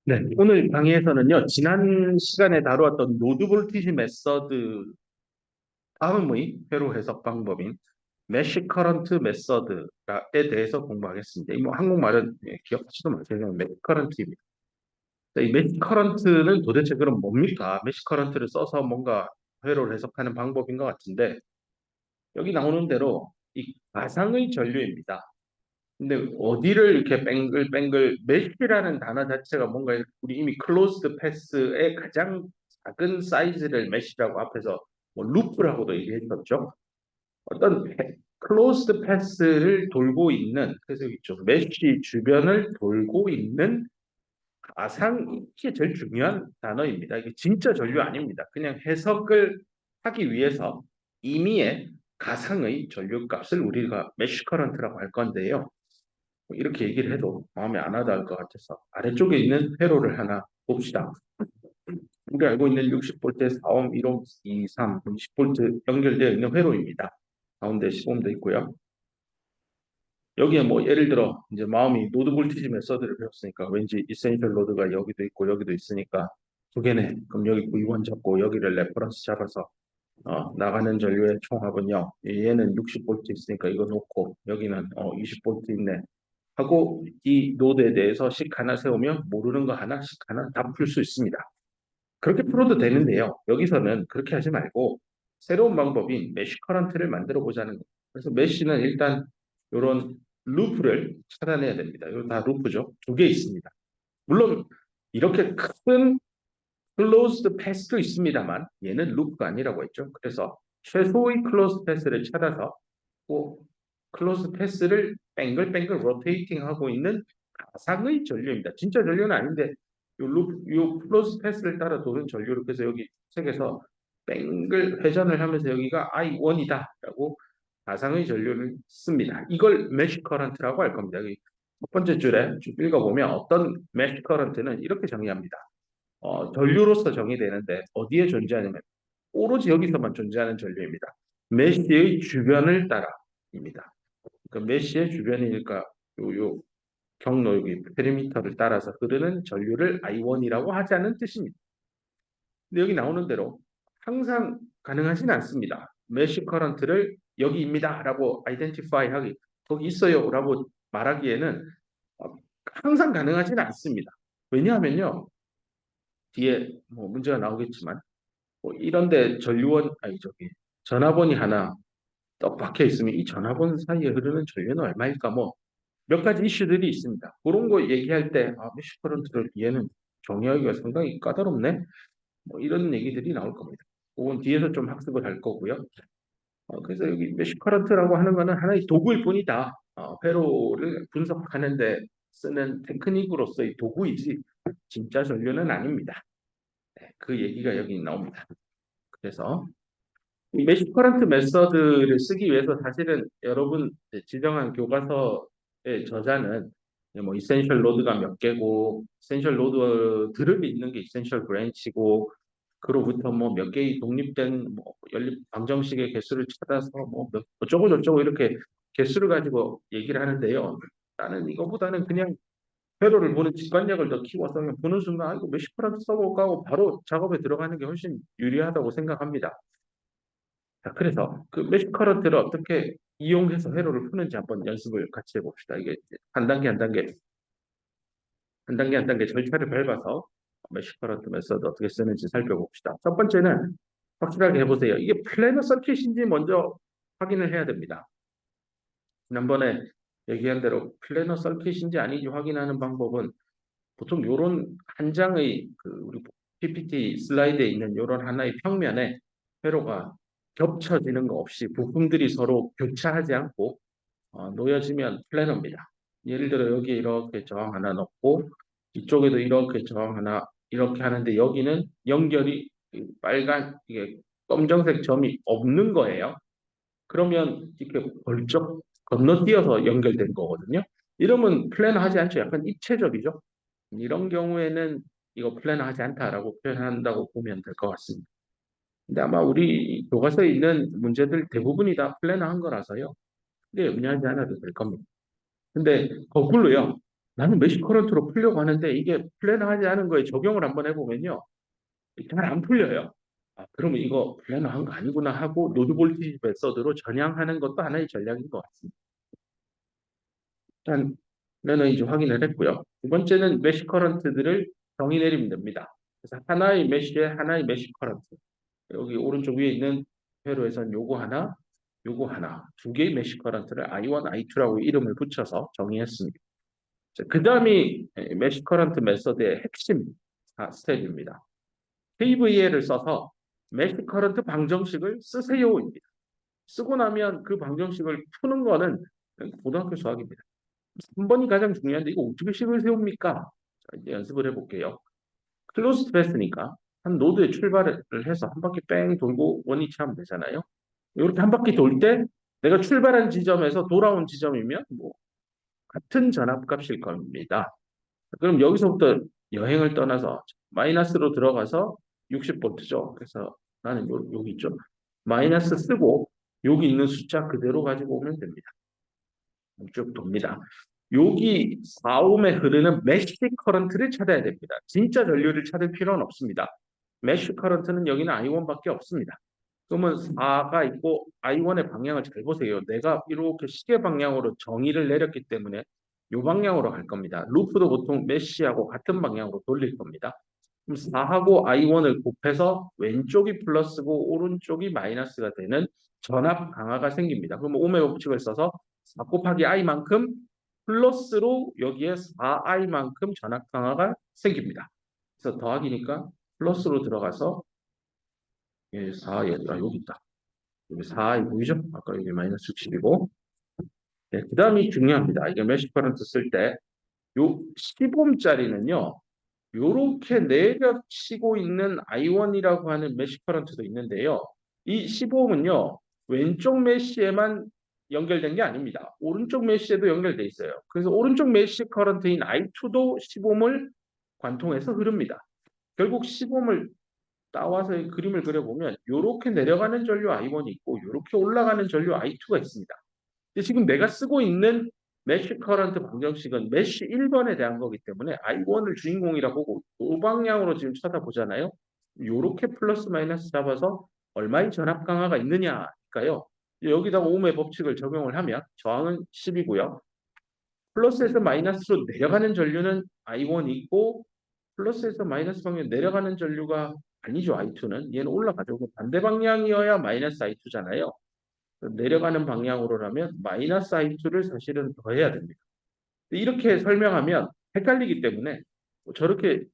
네, 오늘 강의에서는요, 지난 시간에 다루었던 노드 볼티지 메서드 다음의 회로 해석 방법인 메쉬 커런트 메서드에 대해서 공부하겠습니다. 이 뭐 한국말은 기억하지도 마세요. 메쉬 커런트입니다. 이 메쉬 커런트는 도대체 그럼 뭡니까? 메쉬 커런트를 써서 뭔가 회로를 해석하는 방법인 것 같은데, 여기 나오는 대로 이 가상의 전류입니다. 근데 어디를 이렇게 뱅글뱅글 메쉬라는 단어 자체가 뭔가 우리 이미 클로즈드 패스의 가장 작은 사이즈를 메쉬라고 앞에서 뭐 루프라고도 얘기했었죠. 어떤 클로즈드 패스를 돌고 있는 그래서 여기 있죠. 메쉬 주변을 돌고 있는 가상 이게 제일 중요한 단어입니다. 이게 진짜 전류 아닙니다. 그냥 해석을 하기 위해서 임의의 가상의 전류값을 우리가 메쉬 커런트라고 할 건데요. 뭐 이렇게 얘기를 해도 마음에 안 와닿을 것 같아서 아래쪽에 있는 회로를 하나 봅시다. 우리 알고 있는 60V 4옴, 1옴, 2, 3, 20V 연결되어 있는 회로입니다. 가운데 10옴도 있고요. 여기에 뭐 예를 들어 이제 마음이 노드 볼티지 메서드를 배웠으니까 왠지 이센셜 로드가 여기도 있고 여기도 있으니까 두 개네. 그럼 여기 V1 잡고 여기를 레퍼런스 잡아서 나가는 전류의 총합은요. 얘는 60V 있으니까 이거 놓고 여기는 20V 있네. 하고 이 노드에 대해서 식 하나 세우면 모르는 거 하나, 식 하나 다 풀 수 있습니다. 그렇게 풀어도 되는데요. 여기서는 그렇게 하지 말고 새로운 방법인 메쉬 커런트를 만들어 보자는 거예요. 그래서 메쉬는 일단 이런 루프를 찾아내야 됩니다. 이거 다 루프죠. 두 개 있습니다. 물론 이렇게 큰 클로즈드 패스도 있습니다만 얘는 루프가 아니라고 했죠. 그래서 최소의 클로즈드 패스를 찾아서 꼭 클로즈 패스를 뱅글뱅글 로테이팅 하고 있는 가상의 전류입니다. 진짜 전류는 아닌데 요 클로즈 패스를 따라 도는 전류를 그래서 여기 책에서 뱅글 회전을 하면서 여기가 I1이다라고 가상의 전류를 씁니다. 이걸 메쉬 커런트라고 할 겁니다. 여기 첫 번째 줄에 쭉 읽어보면 어떤 메쉬 커런트는 이렇게 정의합니다. 전류로서 정의되는데 어디에 존재하냐면 오로지 여기서만 존재하는 전류입니다. 메쉬의 주변을 따라입니다. 그러니까 메쉬의 주변이니까 요 경로 여기 페리미터를 따라서 흐르는 전류를 I1이라고 하자는 뜻입니다. 근데 여기 나오는 대로 항상 가능하지는 않습니다. 메쉬 커런트를 여기입니다라고 아이덴티파이 하기 거기 있어요라고 말하기에는 항상 가능하지는 않습니다. 왜냐하면요 뒤에 뭐 문제가 나오겠지만 뭐 이런데 전류원 아니 저기 전화번이 하나 떡 박혀 있으면 이 전화번 사이에 흐르는 전류는 얼마일까 뭐 몇 가지 이슈들이 있습니다. 그런 거 얘기할 때 메쉬 커런트를 얘는 정의하기가 상당히 까다롭네. 뭐 이런 얘기들이 나올 겁니다. 그건 뒤에서 좀 학습을 할 거고요. 그래서 여기 메쉬 커런트라고 하는 거는 하나의 도구일 뿐이다. 회로를 분석하는데 쓰는 테크닉으로서의 도구이지 진짜 전류는 아닙니다. 네, 그 얘기가 여기 나옵니다. 그래서 이 메쉬 커런트 메서드를 쓰기 위해서 사실은 여러분 지정한 교과서의 저자는 뭐 이센셜 로드가 몇 개고 이센셜 로드들을 있는 게 이센셜 브랜치고 그로부터 뭐 몇 개의 독립된 뭐 연립 방정식의 개수를 찾아서 뭐 어쩌고 저쩌고 이렇게 개수를 가지고 얘기를 하는데요. 나는 이거보다는 그냥 회로를 보는 직관력을 더 키워서 그냥 보는 순간 이거 메쉬 커런트 써볼까 하고 바로 작업에 들어가는 게 훨씬 유리하다고 생각합니다. 자, 그래서 그 매직 커런트를 어떻게 이용해서 회로를 푸는지 한번 연습을 같이 해봅시다. 이게 한 단계 한 단계, 한 단계 한 단계 절차를 밟아서 매직 커런트 메서드 어떻게 쓰는지 살펴봅시다. 첫 번째는 확실하게 해보세요. 이게 플래너 서킷인지 먼저 확인을 해야 됩니다. 지난번에 얘기한 대로 플래너 서킷인지 아닌지 확인하는 방법은 보통 요런 한 장의 그 우리 PPT 슬라이드에 있는 요런 하나의 평면에 회로가 겹쳐지는 거 없이 부품들이 서로 교차하지 않고 놓여지면 플래너입니다. 예를 들어 여기 이렇게 저항 하나 넣고 이쪽에도 이렇게 저항 하나 이렇게 하는데 여기는 연결이 빨간 이게 검정색 점이 없는 거예요. 그러면 이렇게 벌쩍 건너뛰어서 연결된 거거든요. 이러면 플래너 하지 않죠. 약간 입체적이죠. 이런 경우에는 이거 플래너 하지 않다라고 표현한다고 보면 될 것 같습니다. 근데 아마 우리 교과서에 있는 문제들 대부분이 다 플래너 한 거라서요. 근데 염려하지 않아도 될 겁니다. 근데 거꾸로요. 나는 메쉬 커런트로 풀려고 하는데 이게 플래너하지 않은 거에 적용을 한번 해보면요. 잘 안 풀려요. 아, 그러면 이거 플래너한 거 아니구나 하고 노드 볼티지 메서드로 전향하는 것도 하나의 전략인 것 같습니다. 일단 플래너 이제 확인을 했고요. 두 번째는 메쉬 커런트들을 정의 내리면 됩니다. 그래서 하나의 메쉬에 하나의 메쉬 커런트. 여기 오른쪽 위에 있는 회로에서는 요거 하나, 두 개의 메쉬 커런트를 I1, I2라고 이름을 붙여서 정의했습니다. 그 다음이 메쉬 커런트 메서드의 핵심 스텝입니다. KVL을 써서 메쉬 커런트 방정식을 쓰세요입니다. 쓰고 나면 그 방정식을 푸는 거는 고등학교 수학입니다. 3번이 가장 중요한데 이거 어떻게 식을 세웁니까? 자, 이제 연습을 해볼게요. 클로즈드 패스니까 한 노드에 출발을 해서 한 바퀴 뺑 돌고 원위치 하면 되잖아요. 이렇게 한 바퀴 돌 때 내가 출발한 지점에서 돌아온 지점이면 뭐 같은 전압값일 겁니다. 그럼 여기서부터 여행을 떠나서 마이너스로 들어가서 60볼트죠. 그래서 나는 여기 있죠. 마이너스 쓰고 여기 있는 숫자 그대로 가지고 오면 됩니다. 쭉 돕니다. 여기 4옴에 흐르는 메쉬 커런트를 찾아야 됩니다. 진짜 전류를 찾을 필요는 없습니다. 메쉬 커런트는 여기는 I1밖에 없습니다. 그러면 4가 있고 I1의 방향을 잘 보세요. 내가 이렇게 시계 방향으로 정의를 내렸기 때문에 이 방향으로 갈 겁니다. 루프도 보통 메쉬하고 같은 방향으로 돌릴 겁니다. 그럼 4하고 I1을 곱해서 왼쪽이 플러스고 오른쪽이 마이너스가 되는 전압 강화가 생깁니다. 그러면 옴의 법칙을 써서 4 곱하기 I만큼 플러스로 여기에 4I만큼 전압 강화가 생깁니다. 그래서 더하기니까 플러스로 들어가서 4, 여기 있다. 여기 4 보이죠? 아까 여기 마이너스 60이고. 네, 그 다음이 중요합니다. 이게 메쉬 커런트 쓸 때, 요 10옴짜리는요, 요렇게 내려치고 있는 I1이라고 하는 메쉬 커런트도 있는데요. 이 15옴은요, 왼쪽 메쉬에만 연결된 게 아닙니다. 오른쪽 메쉬에도 연결돼 있어요. 그래서 오른쪽 메쉬 커런트인 I2도 15옴을 관통해서 흐릅니다. 결국 15옴을 따와서 그림을 그려보면 이렇게 내려가는 전류 I1이 있고 이렇게 올라가는 전류 I2가 있습니다. 근데 지금 내가 쓰고 있는 메쉬 커런트 방정식은 메쉬 1번에 대한 거기 때문에 I1을 주인공이라 보고 이 방향으로 지금 쳐다보잖아요. 이렇게 플러스 마이너스 잡아서 얼마의 전압 강화가 있느냐니까요. 여기다가 옴의 법칙을 적용을 하면 저항은 10이고요. 플러스에서 마이너스로 내려가는 전류는 I1이 있고 플러스에서 마이너스 방향 내려가는 전류가 아니죠. I2는 얘는 올라가죠. 반대 방향이어야 마이너스 I2잖아요. 내려가는 방향으로라면 마이너스 I2를 사실은 더해야 됩니다. 이렇게 설명하면 헷갈리기 때문에 저렇게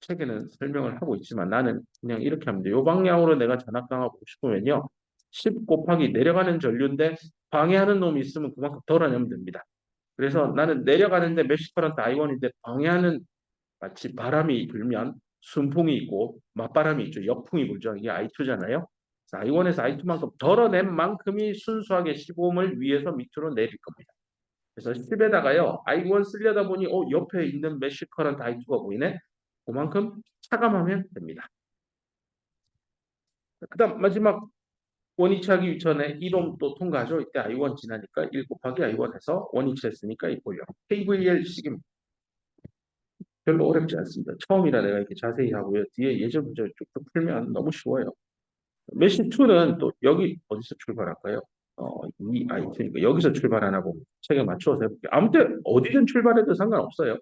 책에는 설명을 하고 있지만 나는 그냥 이렇게 하면 돼요. 이 방향으로 내가 전압 강화 보고 싶으면요. 10 곱하기 내려가는 전류인데 방해하는 놈이 있으면 그만큼 덜어내면 됩니다. 그래서 나는 내려가는데 메쉬 커런트 I1인데 방해하는 마치 바람이 불면 순풍이 있고 맞바람이 있죠. 역풍이 불죠. 이게 I2잖아요. I1에서 I2만큼 덜어낸 만큼이 순수하게 15옴을 위에서 밑으로 내릴 겁니다. 그래서 10에다가요. I1 쓰려다 보니 옆에 있는 메쉬 커런트 I2가 보이네. 그만큼 차감하면 됩니다. 그다음 마지막 원위치하기 전에 1옴 또 통과하죠. 이때 I1 지나니까 1 곱하기 I1 해서 원위치 했으니까 이꼴요. KVL 식입니다. 별로 어렵지 않습니다. 처음이라 내가 이렇게 자세히 하고요. 뒤에 예전 문제 쭉쭉 풀면 너무 쉬워요. 메시 2는 또 여기 어디서 출발할까요? 이 아이템이니까 여기서 출발하나 보면 책에 맞추어서 해볼게요. 아무 때 어디든 출발해도 상관없어요.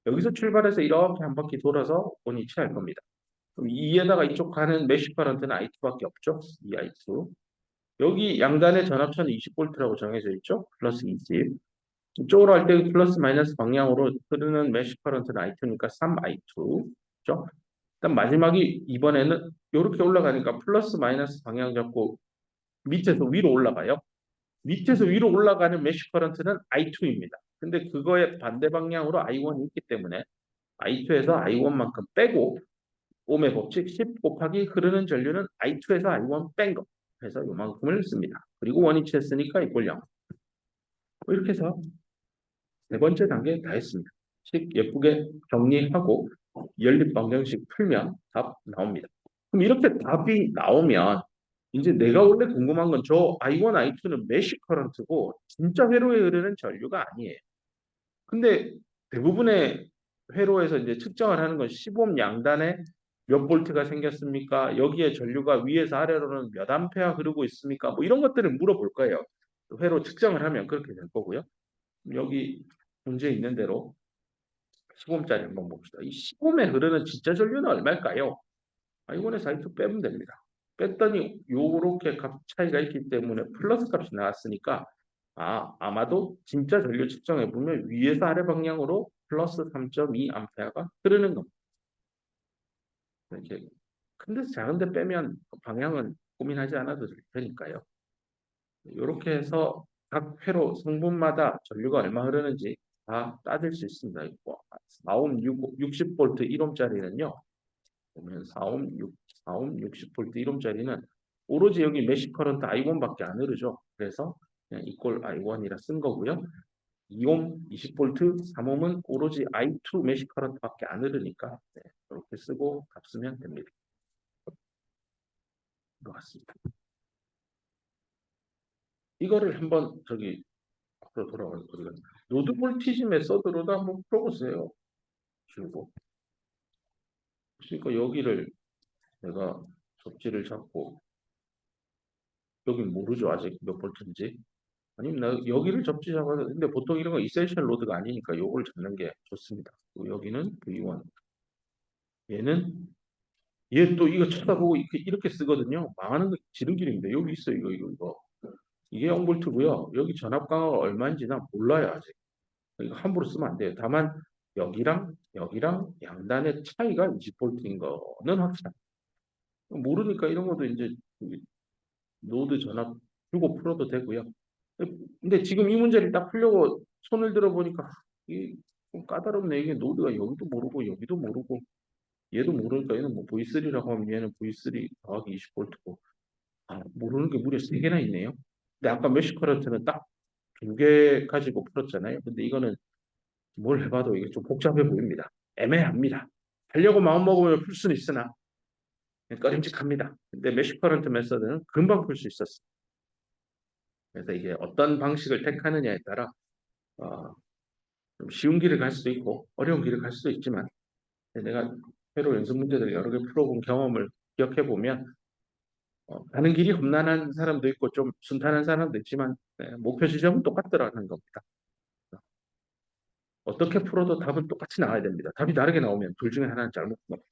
여기서 출발해서 이렇게 한 바퀴 돌아서 원위치 할 겁니다. 그럼 이에다가 이쪽 가는 메시 커런트는 I2밖에 없죠. 이 I2. 여기 양단의 전압차는 20V라고 정해져 있죠. 플러스 20. 이쪽으로 할 때 플러스 마이너스 방향으로 흐르는 메쉬 커런트는 I2니까 3I2. 그죠? 일단 마지막이 이번에는 이렇게 올라가니까 플러스 마이너스 방향 잡고 밑에서 위로 올라가요. 밑에서 위로 올라가는 메쉬 커런트는 I2입니다. 근데 그거의 반대 방향으로 I1이 있기 때문에 I2에서 I1만큼 빼고 옴의 법칙 10 곱하기 흐르는 전류는 I2에서 I1 뺀 거. 해서 요만큼을 씁니다. 그리고 원위치 했으니까 이꼴 0. 이렇게 해서 네 번째 단계 다 했습니다. 식 예쁘게 정리하고 연립 방정식 풀면 답 나옵니다. 그럼 이렇게 답이 나오면 이제 내가 원래 궁금한 건 저 I1, I2는 메쉬 커런트고 진짜 회로에 흐르는 전류가 아니에요. 근데 대부분의 회로에서 이제 측정을 하는 건 시범 양단에 몇 볼트가 생겼습니까? 여기에 전류가 위에서 아래로는 몇 암페어 흐르고 있습니까? 뭐 이런 것들을 물어볼 거예요. 회로 측정을 하면 그렇게 될 거고요. 여기 문제 있는 대로 시범짜리 한번 봅시다. 이 시범에 흐르는 진짜 전류는 얼마일까요? 이번에 사이트 빼면 됩니다. 뺐더니 요렇게 값 차이가 있기 때문에 플러스 값이 나왔으니까 아마도 진짜 전류 측정해 보면 위에서 아래 방향으로 플러스 3.2 암페어가 흐르는 겁니다. 이렇게 큰 데서 작은 데 빼면 방향은 고민하지 않아도 될 테니까요. 이렇게 해서 각 회로 성분마다 전류가 얼마 흐르는지 다 따질 수 있습니다. 4옴 60V 1옴짜리는요. 보면 4옴 60V 1옴짜리는 오로지 여기 메쉬 커런트 I1밖에 안 흐르죠. 그래서 그냥 이꼴 I1이라 쓴 거고요. 2옴 20V, 3옴은 오로지 I2 메쉬 커런트밖에 안 흐르니까 이렇게 쓰고 값 쓰면 됩니다. 것 같습니다. 이거를 한번 앞으로 돌아가서 우리가 노드 볼티지 메서드로도 한번 풀어보세요. 그리고 그러니까 여기를 내가 접지를 잡고 여긴 모르죠 아직 몇 볼트인지 아니면 나 여기를 접지 잡아서 근데 보통 이런 거 이센셜 로드가 아니니까 요걸 잡는 게 좋습니다. 그리고 여기는 V1 얘는 얘 또 이거 쳐다보고 이렇게 쓰거든요. 망하는 거 지름길입니다. 여기 있어요 이거 이게 0볼트고요. 여기 전압 강화가 얼마인지 난 몰라요 아직. 이거 함부로 쓰면 안 돼요. 다만 여기랑 양단의 차이가 20볼트인 거는 확실합니다. 모르니까 이런 것도 이제 노드 전압 주고 풀어도 되고요. 근데 지금 이 문제를 딱 풀려고 손을 들어보니까 이게 좀 까다롭네. 이게 노드가 여기도 모르고 여기도 모르고 얘도 모르니까 얘는 뭐 V3라고 하면 얘는 V3 더하기 20볼트고 모르는 게 무려 3개나 있네요. 근데 아까 메쉬 커런트는 딱 2개 가지고 풀었잖아요. 근데 이거는 뭘 해봐도 이게 좀 복잡해 보입니다. 애매합니다. 하려고 마음먹으면 풀 수는 있으나 꺼림직합니다. 근데 메쉬 커런트 메서드는 금방 풀 수 있었어요. 그래서 이게 어떤 방식을 택하느냐에 따라 어, 좀 쉬운 길을 갈 수도 있고 어려운 길을 갈 수도 있지만 내가 회로 연습 문제들을 여러 개 풀어본 경험을 기억해 보면 가는 길이 험난한 사람도 있고 좀 순탄한 사람도 있지만 목표 지점은 똑같더라는 겁니다. 어떻게 풀어도 답은 똑같이 나와야 됩니다. 답이 다르게 나오면 둘 중에 하나는 잘못 나옵니다.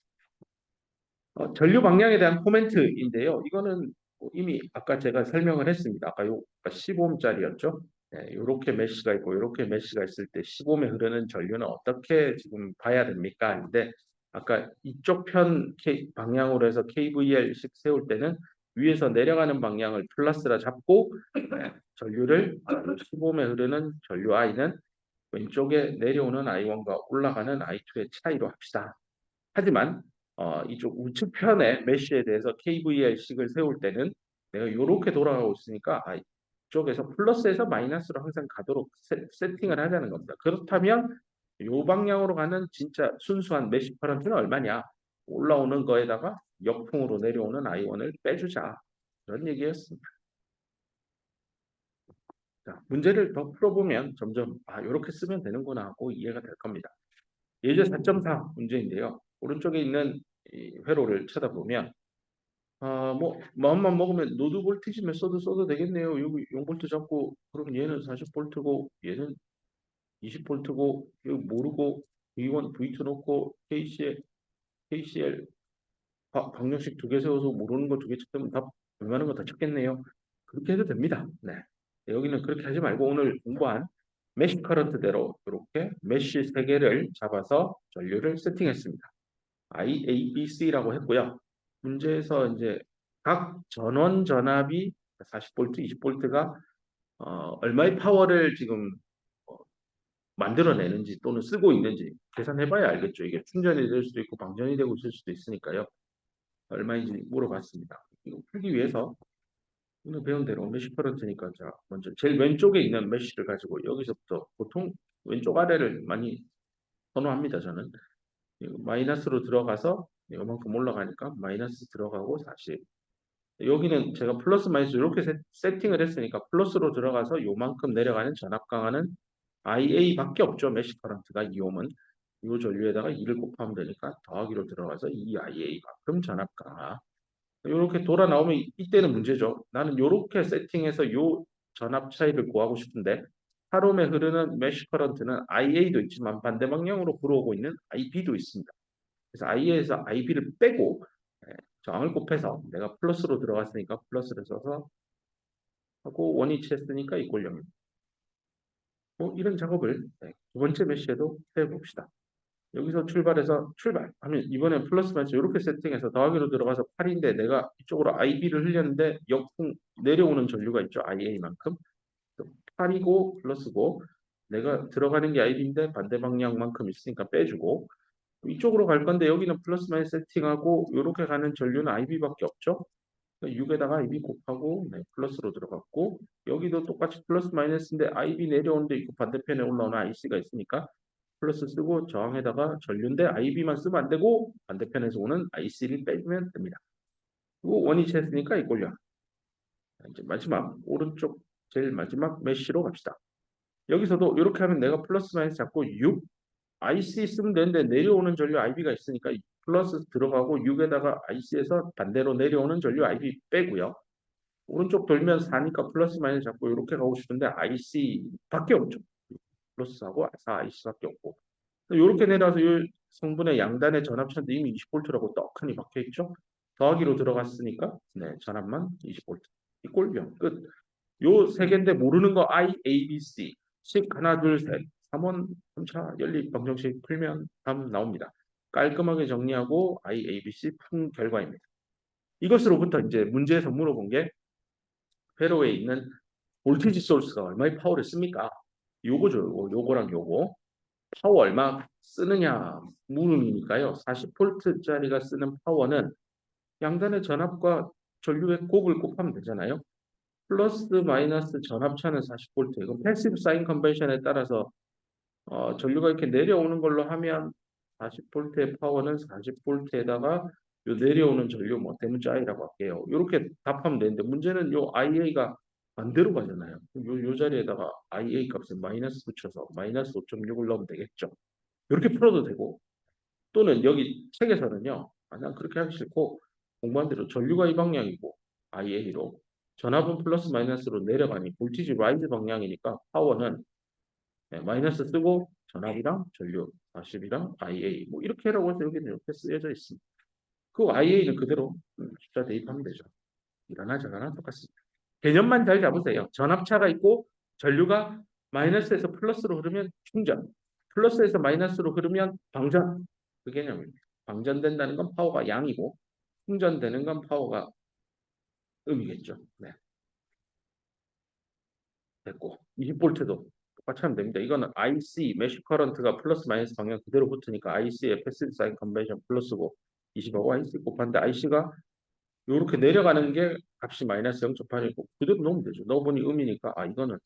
전류 방향에 대한 코멘트인데요. 이거는 이미 아까 제가 설명을 했습니다. 아까 15옴짜리였죠. 이렇게 메쉬가 있고 이렇게 메쉬가 있을 때 15옴에 흐르는 전류는 어떻게 지금 봐야 됩니까? 근데 아까 이쪽 편 방향으로 해서 KVL식 세울 때는 위에서 내려가는 방향을 플러스라 잡고 전류를 15옴에 흐르는 전류 I는 왼쪽에 내려오는 I1과 올라가는 I2의 차이로 합시다. 하지만 이쪽 우측편의 메쉬에 대해서 KVL식을 세울 때는 내가 이렇게 돌아가고 있으니까 이쪽에서 플러스에서 마이너스로 항상 가도록 세팅을 하자는 겁니다. 그렇다면 이 방향으로 가는 진짜 순수한 메쉬 커런트는 얼마냐? 올라오는 거에다가 역풍으로 내려오는 I1을 빼주자. 그런 얘기였습니다. 자, 문제를 더 풀어보면 점점 이렇게 쓰면 되는구나 하고 이해가 될 겁니다. 예제 4.4 문제인데요. 오른쪽에 있는 이 회로를 쳐다보면 뭐 마음만 먹으면 노드 볼티지만 써도 되겠네요. 여기 0볼트 잡고 그럼 얘는 40볼트고 얘는 20볼트고 이거 모르고 V1, V2 놓고 KCL 방정식 두 개 세워서 모르는 거 두 개 찾으면 답 웬만한 거 다 찾겠네요. 그렇게 해도 됩니다. 네. 여기는 그렇게 하지 말고 오늘 공부한 메쉬 커런트대로 이렇게 메쉬 세 개를 잡아서 전류를 세팅했습니다. I, A, B, C라고 했고요. 문제에서 이제 각 전원 전압이 40볼트, 20볼트가 얼마의 파워를 지금 어, 만들어내는지 또는 쓰고 있는지 계산해봐야 알겠죠. 이게 충전이 될 수도 있고 방전이 되고 있을 수도 있으니까요. 얼마인지 물어봤습니다. 이거 풀기 위해서 오늘 배운 대로 메쉬 커런트니까 자 먼저 제일 왼쪽에 있는 메쉬를 가지고 여기서부터 보통 왼쪽 아래를 많이 선호합니다. 저는 마이너스로 들어가서 이만큼 올라가니까 마이너스 들어가고 40 여기는 제가 플러스 마이너스 이렇게 세팅을 했으니까 플러스로 들어가서 요만큼 내려가는 전압 강화는 IA밖에 없죠. 메쉬 커런트가 2옴은 이 전류에다가 2를 곱하면 되니까 더하기로 들어가서 2IA만큼 전압가. 이렇게 돌아 나오면 이때는 문제죠. 나는 이렇게 세팅해서 요 전압 차이를 구하고 싶은데 8옴에 흐르는 메쉬 커런트는 IA도 있지만 반대 방향으로 불어오고 있는 IB도 있습니다. 그래서 IA에서 IB를 빼고 저항을 곱해서 내가 플러스로 들어갔으니까 플러스를 써서 하고 원위치 했으니까 이꼴 0입니다. 뭐 이런 작업을 두 번째 메시에도 해봅시다. 여기서 출발해서 출발하면 이번엔 플러스 마이너스 이렇게 세팅해서 더하기로 들어가서 8인데 내가 이쪽으로 IB를 흘렸는데 역풍 내려오는 전류가 있죠. IA만큼. 8이고 플러스고 내가 들어가는 게 IB인데 반대 방향만큼 있으니까 빼주고 이쪽으로 갈 건데 여기는 플러스 마이너스 세팅하고 이렇게 가는 전류는 IB밖에 없죠. 6에다가 IB 곱하고 플러스로 들어갔고 여기도 똑같이 플러스 마이너스인데 IB 내려오는데 이 반대편에 올라오는 IC가 있으니까 플러스 쓰고 저항에다가 전류인데 IB만 쓰면 안 되고 반대편에서 오는 IC를 빼주면 됩니다. 그리고 원위치 했으니까 이꼴요. 이제 마지막 오른쪽 제일 마지막 메쉬로 갑시다. 여기서도 이렇게 하면 내가 플러스 마이너스 잡고 6 IC 쓰면 되는데 내려오는 전류 IB가 있으니까 플러스 들어가고 6에다가 IC에서 반대로 내려오는 전류 IB 빼고요. 오른쪽 돌면 4니까 플러스 마이너스 잡고 이렇게 가고 싶은데 IC밖에 없죠. 플러스하고 4 IC밖에 없고 이렇게 내려서 이 성분의 양단의 전압차인데 이미 20V라고 떡하니 박혀 있죠. 더하기로 들어갔으니까 전압만 20V. 이 꼴병 끝. 요 세 개인데 모르는 거 I, A, B, C. 식 하나, 둘, 셋. 3원, 3차 연립 방정식 풀면 답 나옵니다. 깔끔하게 정리하고 I, A, B, C 푼 결과입니다. 이것으로부터 이제 문제에서 물어본 게 회로에 있는 볼티지 소스가 얼마의 파워를 씁니까? 요거죠. 요거랑 요거. 파워 얼마 쓰느냐 물음이니까요. 40V짜리가 쓰는 파워는 양단의 전압과 전류의 곱을 곱하면 되잖아요. 플러스 마이너스 전압차는 40V. 이건 패시브 사인 컨벤션에 따라서 전류가 이렇게 내려오는 걸로 하면 40V의 파워는 40V에다가 요 내려오는 전류 뭐 대문자 I라고 할게요. 이렇게 답하면 되는데 문제는 요 IA가 반대로 가잖아요. 요 자리에다가 IA 값을 마이너스 붙여서 마이너스 5.6을 넣으면 되겠죠. 이렇게 풀어도 되고 또는 여기 책에서는요. 난 그렇게 하기 싫고 공부한 대로 전류가 이 방향이고 IA로 전압은 플러스 마이너스로 내려가니 볼티지 라이즈 방향이니까 파워는 마이너스 쓰고 전압이랑 전류 40이랑 IA 뭐 이렇게 하라고 해서 여기는 이렇게 쓰여져 있습니다. 그 IA는 그대로 숫자 대입하면 되죠. 일어나 저거나 똑같습니다. 개념만 잘 잡으세요. 전압차가 있고 전류가 마이너스에서 플러스로 흐르면 충전, 플러스에서 마이너스로 흐르면 방전. 그 개념입니다. 방전된다는 건 파워가 양이고 충전되는 건 파워가 음이겠죠. 네, 됐고 20V도 똑같이 하면 됩니다. 이거는 IC 메쉬 커런트가 플러스 마이너스 방향 그대로 붙으니까 IC의 패시브 사인 컨벤션 플러스고 20하고 IC 곱하는데 IC가 이렇게 내려가는 게 값이 마이너스 0.8이고 그대로 넣으면 되죠. 넣어보니 음이니까 이거는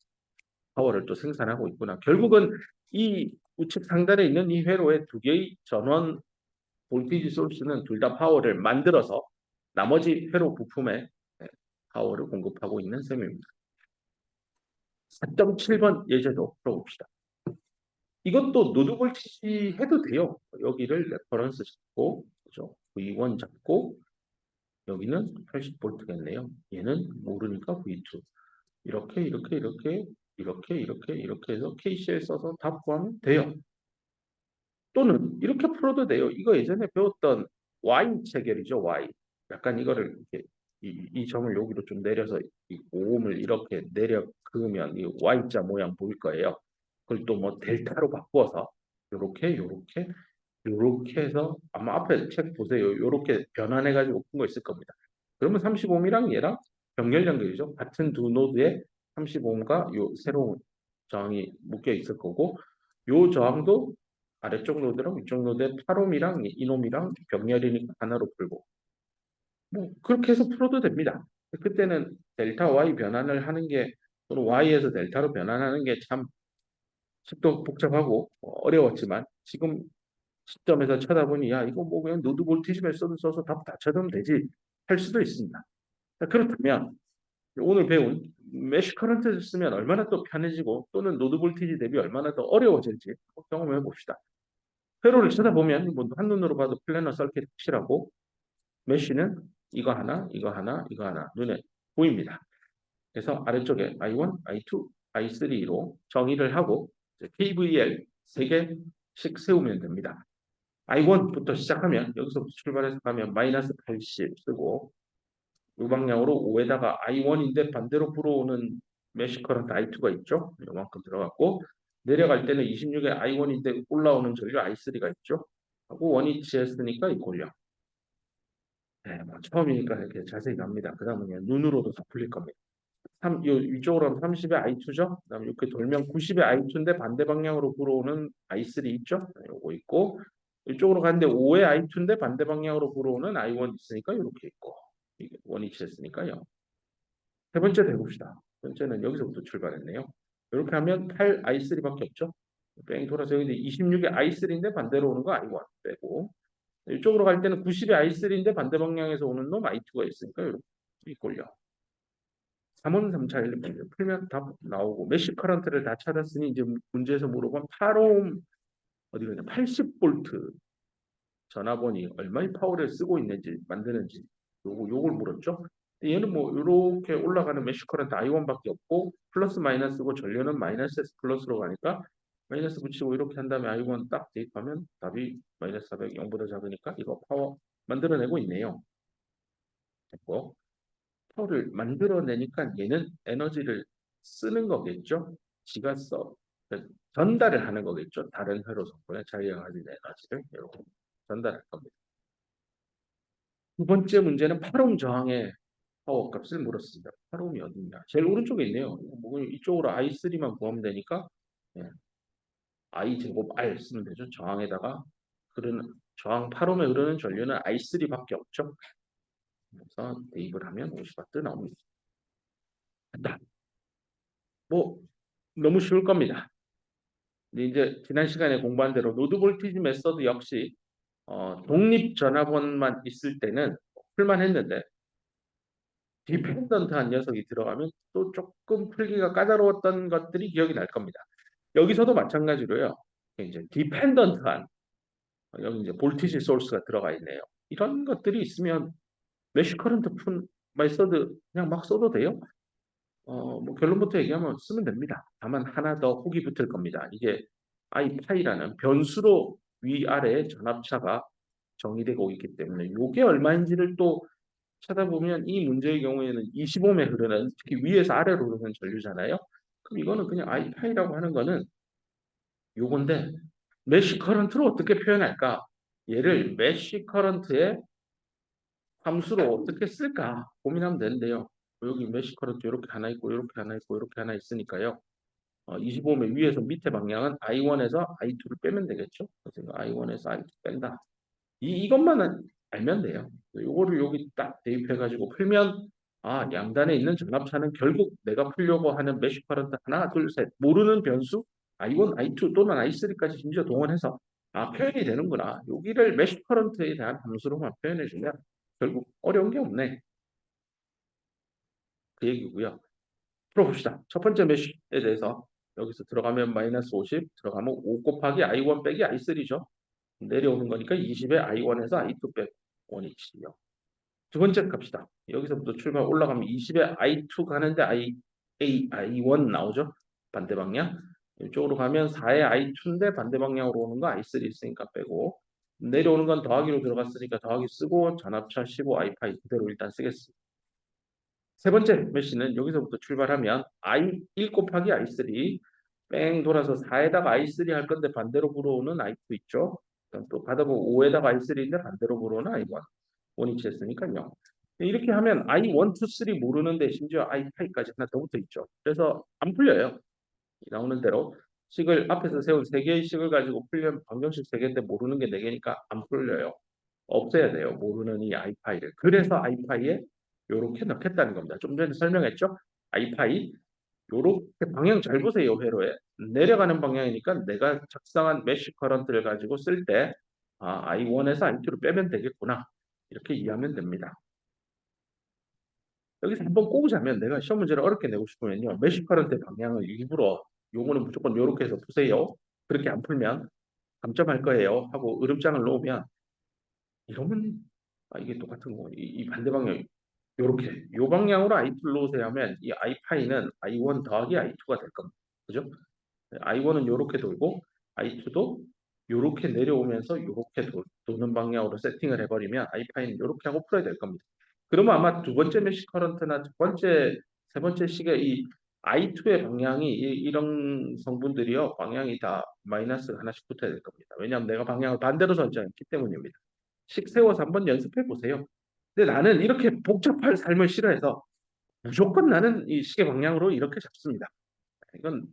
파워를 또 생산하고 있구나. 결국은 이 우측 상단에 있는 이 회로의 두 개의 전원 볼티지 소스는 둘 다 파워를 만들어서 나머지 회로 부품에 파워를 공급하고 있는 셈입니다. 4.7번 예제도 풀어봅시다. 이것도 노드 볼티지 해도 돼요. 여기를 레퍼런스 잡고 그죠? V1 잡고 여기는 80V겠네요. 얘는 모르니까 V2. 이렇게 해서 KCL 써서 답 구하면 돼요. 또는 이렇게 풀어도 돼요. 이거 예전에 배웠던 Y 체결이죠. Y. 약간 이거를 이렇게 이 점을 여기로 좀 내려서 이 오음을 이렇게 내려 그으면 이 Y자 모양 보일 거예요. 그걸 또 뭐 델타로 바꾸어서 요렇게 해서 아마 앞에 책 보세요. 요렇게 변환해가지고 푼 거 있을 겁니다. 그러면 35ohm이랑 얘랑 병렬 연결이죠. 같은 두 노드에 35ohm과 요 새로운 저항이 묶여 있을 거고 요 저항도 아래쪽 노드랑 위쪽 노드에 8ohm이랑 이놈이랑 병렬이니까 하나로 풀고 뭐 그렇게 해서 풀어도 됩니다. 그때는 델타 Y 변환을 하는 게 또는 Y에서 델타로 변환하는 게 참 쉽도 복잡하고 어려웠지만 지금 시점에서 쳐다보니 야 이거 뭐 그냥 노드 볼티지 메소드 써서 답 다 쳐두면 되지 할 수도 있습니다. 그렇다면 오늘 배운 메쉬 커런트를 쓰면 얼마나 또 편해지고 또는 노드 볼티지 대비 얼마나 더 어려워질지 경험해 봅시다. 회로를 쳐다보면 뭐 한눈으로 봐도 플래너 서킷 확실하고 메쉬는 이거 하나, 이거 하나, 이거 하나 눈에 보입니다. 그래서 아래쪽에 I1, I2, I3로 정의를 하고 KVL 3개씩 세우면 됩니다. I1부터 시작하면 여기서부터 출발해서 가면 마이너스 80 쓰고 이 방향으로 5에다가 I1인데 반대로 불어오는 메쉬 커런트 I2가 있죠. 이만큼 들어갔고 내려갈 때는 26에 I1인데 올라오는 전류 I3가 있죠. 하고 원위치 했으니까 이꼴요. 네, 뭐 처음이니까 이렇게 자세히 갑니다. 그 다음은 그냥 눈으로도 다 풀릴 겁니다. 이쪽으로 하면 30의 I2죠. 그 다음에 이렇게 돌면 90의 I2인데 반대 방향으로 불어오는 I3 있죠. 요거 있고 이쪽으로 가는데 5의 I2인데 반대 방향으로 불어오는 I1 있으니까 이렇게 있고 이게 원위치 했으니까요. 세 번째 해봅시다. 세 번째는 여기서부터 출발했네요. 이렇게 하면 8 I3밖에 없죠. 뺑 돌아서 여기 26의 I3인데 반대로 오는 거 I1 빼고 이쪽으로 갈 때는 90의 I3인데 반대 방향에서 오는 놈 I2가 있으니까 이렇게 이꼴요. 3원 3차 1 풀면 답 나오고 메쉬 커런트를 다 찾았으니 이제 문제에서 물어본 8옴 어디 가냐 80볼트 전압원이 얼마의 파워를 쓰고 있는지 만드는지 요걸 물었죠. 얘는 뭐 이렇게 올라가는 메쉬 커런트 I1밖에 없고 플러스 마이너스고 전류는 마이너스 S 플러스로 가니까 마이너스 붙이고 이렇게 한 다음에 I1 딱 대입하면 답이 마이너스 400 0보다 작으니까 이거 파워 만들어내고 있네요. 됐고 파워를 만들어내니까 얘는 에너지를 쓰는 거겠죠. 지가 전달을 하는 거겠죠. 다른 회로 성분에 자기가 가진 에너지를 이렇게 전달할 겁니다. 두 번째 문제는 8옴 저항의 파워 값을 물었습니다. 8옴이 어디냐? 제일 오른쪽에 있네요. 뭐 이쪽으로 I3만 구하면 되니까 예, I 제곱 R 쓰면 되죠. 저항에다가 흐르는 저항 8옴에 흐르는 전류는 I3밖에 없죠. 그래서 대입을 하면 50W 나옵니다. 됐다. 뭐 너무 쉬울 겁니다. 근데 이제 지난 시간에 공부한 대로 노드 볼티지 메서드 역시 독립 전압원만 있을 때는 풀만 했는데 디펜던트한 녀석이 들어가면 또 조금 풀기가 까다로웠던 것들이 기억이 날 겁니다. 여기서도 마찬가지로요. 이제 디펜던트한 여기 이제 볼티지 소스가 들어가 있네요. 이런 것들이 있으면 메쉬 커런트 푼 메서드 그냥 막 써도 돼요. 뭐 결론부터 얘기하면 쓰면 됩니다. 다만 하나 더 혹이 붙을 겁니다. 이게 I 파이라는 변수로 위아래 전압차가 정의되고 있기 때문에 이게 얼마인지를 또 찾아보면 이 문제의 경우에는 25에 흐르는 특히 위에서 아래로 흐르는 전류잖아요. 그럼 이거는 그냥 I 파이라고 하는 거는 요건데 메쉬 커런트로 어떻게 표현할까? 얘를 메쉬 커런트의 함수로 어떻게 쓸까 고민하면 되는데요. 여기 메쉬 커런트 이렇게 하나 있고 이렇게 하나 있고 이렇게 하나 있으니까요. 25면 위에서 밑에 방향은 I1에서 I2를 빼면 되겠죠. 그래서 I1에서 I2 뺀다. 이것만 알면 돼요. 이거를 여기 딱 대입해가지고 풀면 양단에 있는 전압차는 결국 내가 풀려고 하는 메쉬 커런트 하나, 둘, 셋 모르는 변수 I1, I2 또는 I3까지 심지어 동원해서 표현이 되는구나. 여기를 메쉬 커런트에 대한 함수로만 표현해주면 결국 어려운 게 없네. 그 얘기고요. 풀어봅시다. 첫 번째 메쉬에 대해서 여기서 들어가면 마이너스 50, 들어가면 5 곱하기 I1 빼기 I3죠. 내려오는 거니까 20에 I1에서 I2 빼고 1이치요. 두 번째 갑시다. 여기서부터 출발 올라가면 20에 I2 가는데 I1 나오죠. 반대 방향. 이쪽으로 가면 4에 I2인데 반대 방향으로 오는 거 I3 있으니까 빼고 내려오는 건 더하기로 들어갔으니까 더하기 쓰고 전압차 15 I 파이 그대로 일단 쓰겠습니다. 세 번째 메시는 여기서부터 출발하면 I1 곱하기 I3 뺑 돌아서 4에다가 I3 할 건데 반대로 불어오는 I2 있죠. 또 받아보면 5에다가 I3인데 반대로 불어오는 I1 원위치 했으니까요. 이렇게 하면 I1, 2, 3 모르는데 심지어 I5까지 하나 더 붙어 있죠. 그래서 안 풀려요. 나오는 대로 식을 앞에서 세운 3개의 식을 가지고 풀려면 방정식 3개인데 모르는 게 4개니까 안 풀려요. 없애야 돼요. 모르는 이 i파이를. 그래서 i파이에 요렇게 넣겠다는 겁니다. 좀 전에 설명했죠? i파이 요렇게 방향 잘 보세요. 회로에. 내려가는 방향이니까 내가 작성한 메쉬 커런트를 가지고 쓸 때 I1에서 I2를 빼면 되겠구나. 이렇게 이해하면 됩니다. 여기서 한번 꼬우자면 내가 시험 문제를 어렵게 내고 싶으면요. 메쉬 커런트 방향을 일부러 요거는 무조건 요렇게 해서 푸세요. 그렇게 안 풀면 감점할 거예요. 하고 으름장을 놓으면 이러면 이게 똑같은 거. 이 반대 방향 요렇게 요 방향으로 I2를 놓으세요 하면 이 I 파이는 I1 더하기 I2가 될 겁니다. 그죠? I1은 요렇게 돌고 I2도 요렇게 내려오면서 요렇게 도는 방향으로 세팅을 해버리면 I 파이는 요렇게 하고 풀어야 될 겁니다. 그러면 아마 두 번째 메쉬 커런트나 첫 번째, 세 번째 식의 이 I2의 방향이 이런 성분들이요. 방향이 다 마이너스 하나씩 붙어야 될 겁니다. 왜냐하면 내가 방향을 반대로 설정했기 때문입니다. 식 세워서 한번 연습해 보세요. 근데 나는 이렇게 복잡한 삶을 싫어해서 무조건 나는 이 시계 방향으로 이렇게 잡습니다. 이건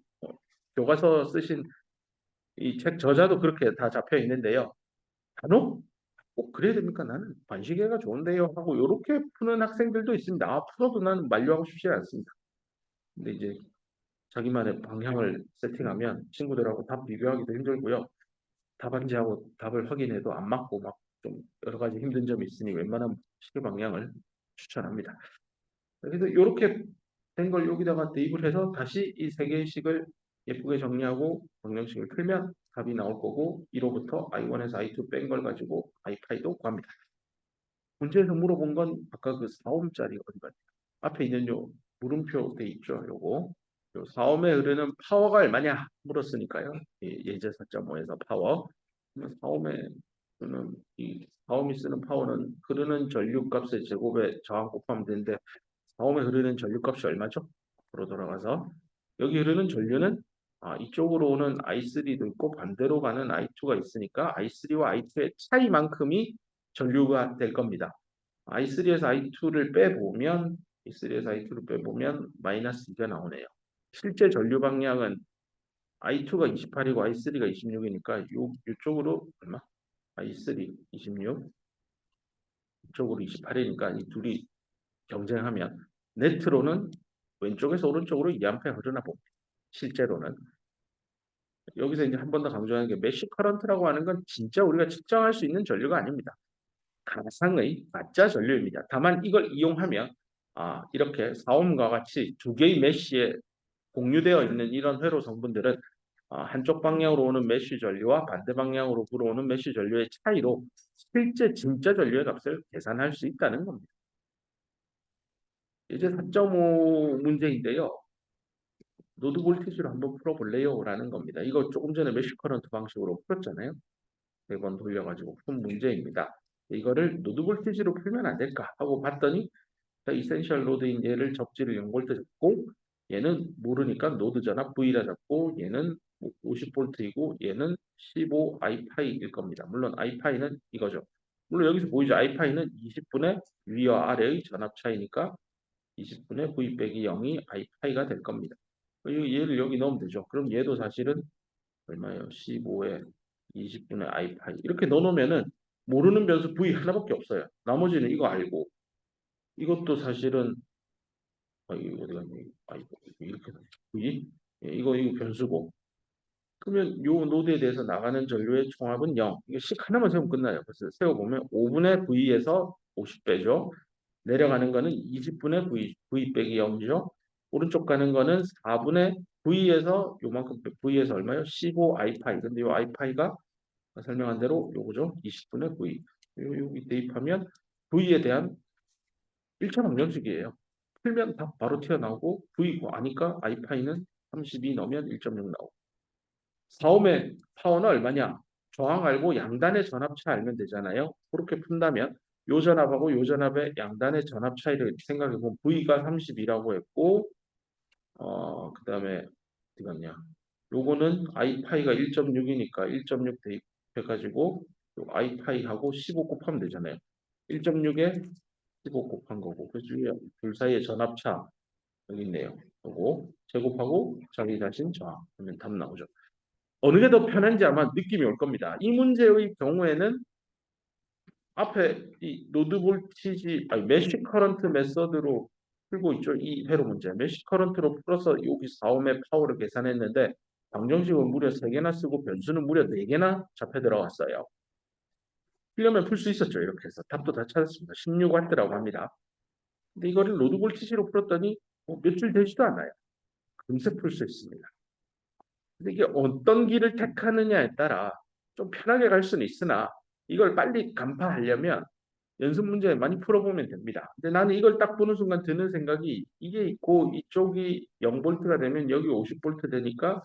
교과서 쓰신 이 책 저자도 그렇게 다 잡혀 있는데요. 간혹 꼭 그래야 됩니까? 나는 반시계가 좋은데요 하고 이렇게 푸는 학생들도 있습니다. 풀어도 나는 만류하고 싶지 않습니다. 근데 이제 자기만의 방향을 세팅하면 친구들하고 답 비교하기도 힘들고요. 답안지하고 답을 확인해도 안 맞고 막 좀 여러 가지 힘든 점이 있으니 웬만한 시계 방향을 추천합니다. 그래서 이렇게 된 걸 여기다가 대입을 해서 다시 이 세 개의 식을 예쁘게 정리하고 방정식을 풀면 답이 나올 거고 1호부터 I1에서 I2 뺀 걸 가지고 I 파이도 구합니다. 문제에서 물어본 건 아까 그 4옴짜리 어디 갔냐? 앞에 있는 요 물음표 돼 있죠. 요거. 요 4옴에 흐르는 파워가 얼마냐? 물었으니까요. 예제 4.5에서 파워. 4옴에 쓰는 이 4옴이 쓰는 파워는 흐르는 전류값의 제곱에 저항 곱하면 되는데 4옴에 흐르는 전류값이 얼마죠? 앞으로 돌아가서 여기 흐르는 전류는 이쪽으로 오는 I3도 있고 반대로 가는 I2가 있으니까 I3와 I2의 차이만큼이 전류가 될 겁니다. I3에서 I2를 빼보면 I3에서 I2를 빼보면 마이너스 2가 나오네요. 실제 전류 방향은 I2가 28이고 I3가 26이니까 이쪽으로 얼마? I3 26 이쪽으로 28이니까 이 둘이 경쟁하면 네트로는 왼쪽에서 오른쪽으로 2A 흐르나 봅니다. 실제로는 여기서 이제 한 번 더 강조하는 게 메쉬 커런트라고 하는 건 진짜 우리가 측정할 수 있는 전류가 아닙니다. 가상의 가짜 전류입니다. 다만 이걸 이용하면 이렇게 4옴과 같이 두 개의 메쉬에 공유되어 있는 이런 회로 성분들은 한쪽 방향으로 오는 메쉬 전류와 반대 방향으로 불어오는 메쉬 전류의 차이로 실제 진짜 전류의 값을 계산할 수 있다는 겁니다. 이제 4.5 문제인데요. 노드 볼티지로 한번 풀어볼래요? 라는 겁니다. 이거 조금 전에 메쉬 커런트 방식으로 풀었잖아요. 100번 돌려가지고 푼 문제입니다. 이거를 노드 볼티지로 풀면 안 될까 하고 봤더니 이센셜 노드인 얘를 접지를 0V 잡고 얘는 모르니까 노드 전압 V라 잡고 얘는 50V이고 얘는 15 I파이일 겁니다. 물론 I파이는 이거죠. 물론 여기서 보이죠. I파이는 20분의 위와 아래의 전압 차이니까 20분의 V 빼기 0이 I파이가 될 겁니다. 얘를 여기 넣으면 되죠. 그럼 얘도 사실은 얼마예요? 15에 20분의 I파이 이렇게 넣어놓으면은 모르는 변수 V 하나밖에 없어요. 나머지는 이거 알고 이것도 사실은 이거 어디 갔니? 이거 이렇게 V 이거 변수고 그러면 요 노드에 대해서 나가는 전류의 총합은 0. 이거 식 하나만 세우면 끝나요. 그래서 세워보면 5분의 V에서 50 빼죠. 내려가는 거는 20분의 V 빼기 0이죠. 오른쪽 가는 거는 4분의 V에서 요만큼 V에서 얼마요? 15 I파이. 근데 요 I파이가 설명한 대로 요거죠. 20분의 V. 여기 대입하면 V에 대한 1차 방정식이에요. 풀면 답 바로 튀어나오고 V 아니까 I파이는 32 넣으면 1.6 나오고 4옴의 파워는 얼마냐? 저항 알고 양단의 전압차 알면 되잖아요. 그렇게 푼다면 요 전압하고 요 전압의 양단의 전압 차이를 생각해 보면 V가 32라고 했고 그다음에 어디 갔냐? 요거는 i파이가 1.6이니까 1.6 대입해가지고 요 i파이하고 15 곱하면 되잖아요. 1.6에 15 곱한 거고 그래서 둘 사이의 전압차 여기 있네요. 요거 제곱하고 자기 자신 저항 하면 답 나오죠. 어느 게 더 편한지 아마 느낌이 올 겁니다. 이 문제의 경우에는 앞에 이 노드 볼티지 메쉬 커런트 메서드로 풀고 있죠. 이 회로 문제. 메쉬 커런트로 풀어서 여기 4옴의 파워를 계산했는데 방정식은 무려 3개나 쓰고 변수는 무려 4개나 잡혀 들어갔어요. 풀려면 풀 수 있었죠. 이렇게 해서 답도 다 찾았습니다. 16W라고 합니다. 근데 이거를 로드 볼티지로 풀었더니 며칠 되지도 않아요. 금세 풀 수 있습니다. 근데 이게 어떤 길을 택하느냐에 따라 좀 편하게 갈 수는 있으나 이걸 빨리 간파하려면 연습 문제 많이 풀어보면 됩니다. 근데 나는 이걸 딱 보는 순간 드는 생각이 이게 있고 이쪽이 0볼트가 되면 여기 50볼트 되니까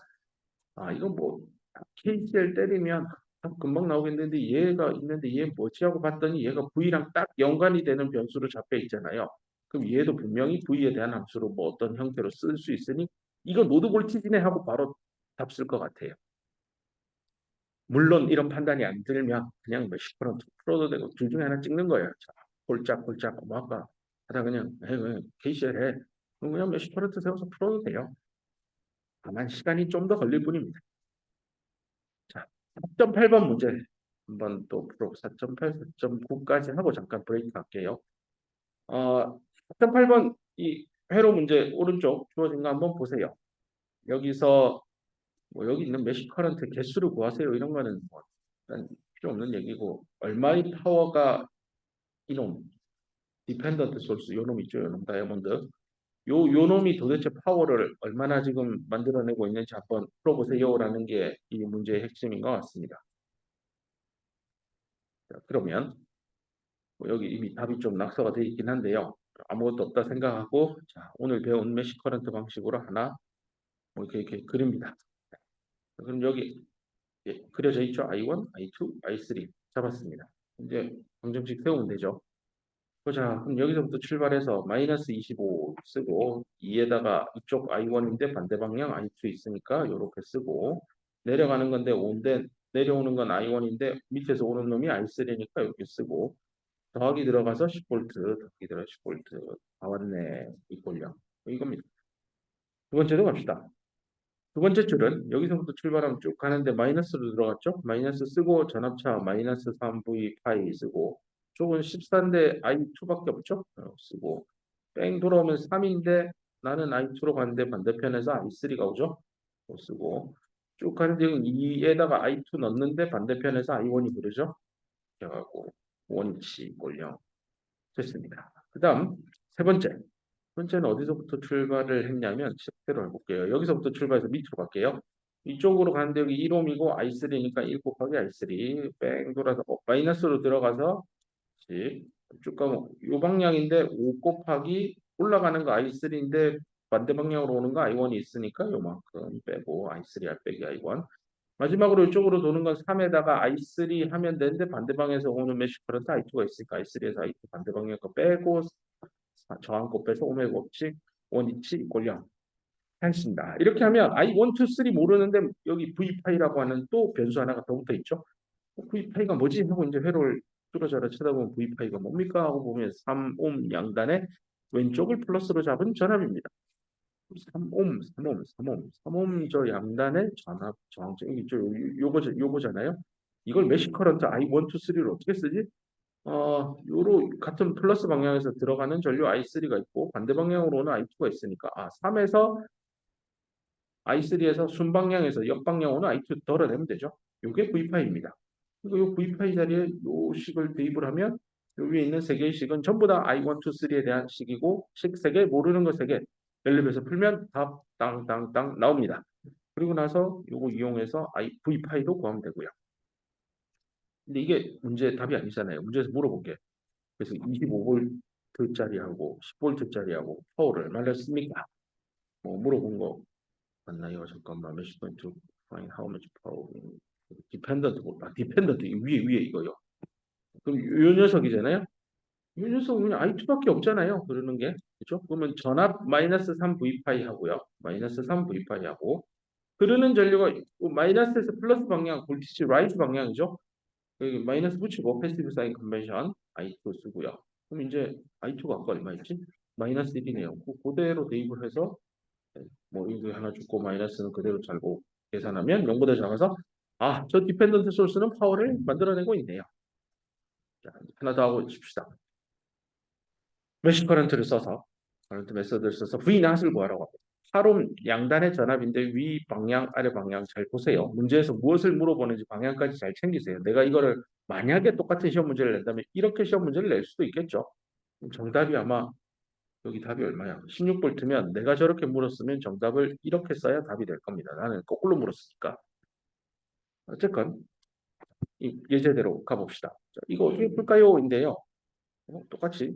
이거 뭐 KCL 때리면 금방 나오겠는데 얘가 있는데 얘 뭐지 하고 봤더니 얘가 V랑 딱 연관이 되는 변수로 잡혀 있잖아요. 그럼 얘도 분명히 V에 대한 함수로 뭐 어떤 형태로 쓸 수 있으니 이거 노드 볼티지네 하고 바로 답 쓸 것 같아요. 물론 이런 판단이 안 들면 그냥 몇십 프로 풀어도 되고 둘 중에 하나 찍는 거예요. 자, 골짝 뭐 아까 하다 그냥 그냥 KCL 해. 그럼 그냥 몇십 프로 세워서 풀어도 돼요. 다만 시간이 좀 더 걸릴 뿐입니다. 자, 4.8번 문제 한번 또 풀어 4.8, 4.9까지 하고 잠깐 브레이크 할게요. 4.8번 이 회로 문제 오른쪽 주어진 거 한번 보세요. 여기서 뭐 여기 있는 메시 커런트 개수를 구하세요. 이런 거는 뭐 일단 필요 없는 얘기고 얼마의 파워가 이놈 디펜던트 소스 요놈 있죠. 요놈 다이아몬드 요 놈이 도대체 파워를 얼마나 지금 만들어내고 있는지 한번 풀어보세요라는 게 이 문제의 핵심인 것 같습니다. 자, 그러면 뭐 여기 이미 답이 좀 낙서가 되어 있긴 한데요. 아무것도 없다 생각하고 자, 오늘 배운 메시 커런트 방식으로 하나 뭐 이렇게 그립니다. 그럼 여기 그려져 있죠. I1, I2, I3 잡았습니다. 이제 방정식 세우면 되죠. 자, 그럼 여기서부터 출발해서 마이너스 25 쓰고 2에다가 이쪽 I1인데 반대 방향 I2 있으니까 이렇게 쓰고 내려가는 건데 5인데 내려오는 건 I1인데 밑에서 오는 놈이 I3니까 이렇게 쓰고 더하기 들어가서 10V 더하기 들어 10V 다 왔네 이꼴령 이겁니다. 두 번째도 갑시다. 두 번째 줄은 여기서부터 출발하면 쭉 가는데 마이너스로 들어갔죠? 마이너스 쓰고 전압차 마이너스 3V 파이 쓰고 쪽은 14인데 I2밖에 없죠? 쓰고 뺑 돌아오면 3인데 나는 I2로 갔는데 반대편에서 I3가 오죠? 쓰고 쭉 가는데 2에다가 I2 넣는데 반대편에서 I1이 그러죠? 그래갖고 원위치 꼴령 됐습니다. 그 다음 세 번째는 어디서부터 출발을 했냐면 실대로 해볼게요. 여기서부터 출발해서 밑으로 갈게요. 이쪽으로 가는데 여기 1옴이고 I3니까 1 곱하기 I3 뺑 돌아서 마이너스로 들어가서 쭉 가면 이 방향인데 5 곱하기 올라가는 거 I3인데 반대 방향으로 오는 거 I1이 있으니까 요만큼 빼고 I3 R 빼기 I1 마지막으로 이쪽으로 도는 건 3에다가 I3 하면 되는데 반대 방에서 오는 메쉬 커런트 I2가 있으니까 I3에서 I2 반대 방향 거 빼고 저항 빼서 오메가 법칙 원위치 이꼴 0 했습니다. 이렇게 하면 I 1, 2, 3 모르는데 여기 V파이라고 하는 또 변수 하나가 더 붙어 있죠. V파이가 뭐지? 하고 이제 회로를 뚫어져라 쳐다보면 V파이가 뭡니까? 하고 보면 3옴 양단의 왼쪽을 플러스로 잡은 전압입니다. 3옴, 3옴, 3옴, 3옴 저 양단의 전압 저항점 이죠. 요거잖아요. 이걸 메시 커런트 I 1, 2, 3를 어떻게 쓰지? 요로 같은 플러스 방향에서 들어가는 전류 I3가 있고 반대 방향으로 오는 I2가 있으니까 3에서 I3에서 순방향에서 역방향 오는 I2 덜어내면 되죠. 요게 V파이입니다. 그리고 요 V파이 자리에 요 식을 대입을 하면 요 위에 있는 세 개의 식은 전부 다 I1, 2, 3에 대한 식이고 식 세 개 모르는 거 세 개 밸류에서 풀면 답 땅땅땅 나옵니다. 그리고 나서 요거 이용해서 V파이도 구하면 되고요. 근데 이게 문제 답이 아니잖아요. 문제에서 물어볼게. 그래서 25V짜리하고 10V짜리하고 파워를 얼마나 씁니까? 물어본 거 맞나요? 잠깐만 몇십 포인트 find how much power 디펜던트 디펜던트 위에 이거요. 그럼 요 녀석이잖아요. 이 녀석은 그냥 I2밖에 없잖아요. 그러는 게 그렇죠? 그러면 전압 마이너스 3V 파이 하고요. 마이너스 3V 파이 하고 흐르는 전류가 마이너스에서 플러스 방향 볼티지 라이트 방향이죠. 여기 마이너스 붙이고 패시브 사인 컨벤션 I2 쓰고요. 그럼 이제 I2가 아까 얼마였지? 마이너스 1이네요. 그대로 대입을 해서 뭐 이거 하나 죽고 마이너스는 그대로 잘고 계산하면 0보다 작아서 저 디펜던트 소스는 파워를 만들어내고 있네요. 자, 하나 더 하고 칩시다. 메시 커런트를 써서 커런트 메서드를 써서 V 낫을 구하라고 합니다. 8옴 양단의 전압인데 위 방향 아래 방향 잘 보세요. 문제에서 무엇을 물어보는지 방향까지 잘 챙기세요. 내가 이거를 만약에 똑같은 시험 문제를 낸다면 이렇게 시험 문제를 낼 수도 있겠죠. 정답이 아마 여기 답이 얼마야? 16볼트면 내가 저렇게 물었으면 정답을 이렇게 써야 답이 될 겁니다. 나는 거꾸로 물었으니까. 어쨌건 예제대로 가봅시다. 자, 이거 어떻게 풀까요? 인데요. 똑같이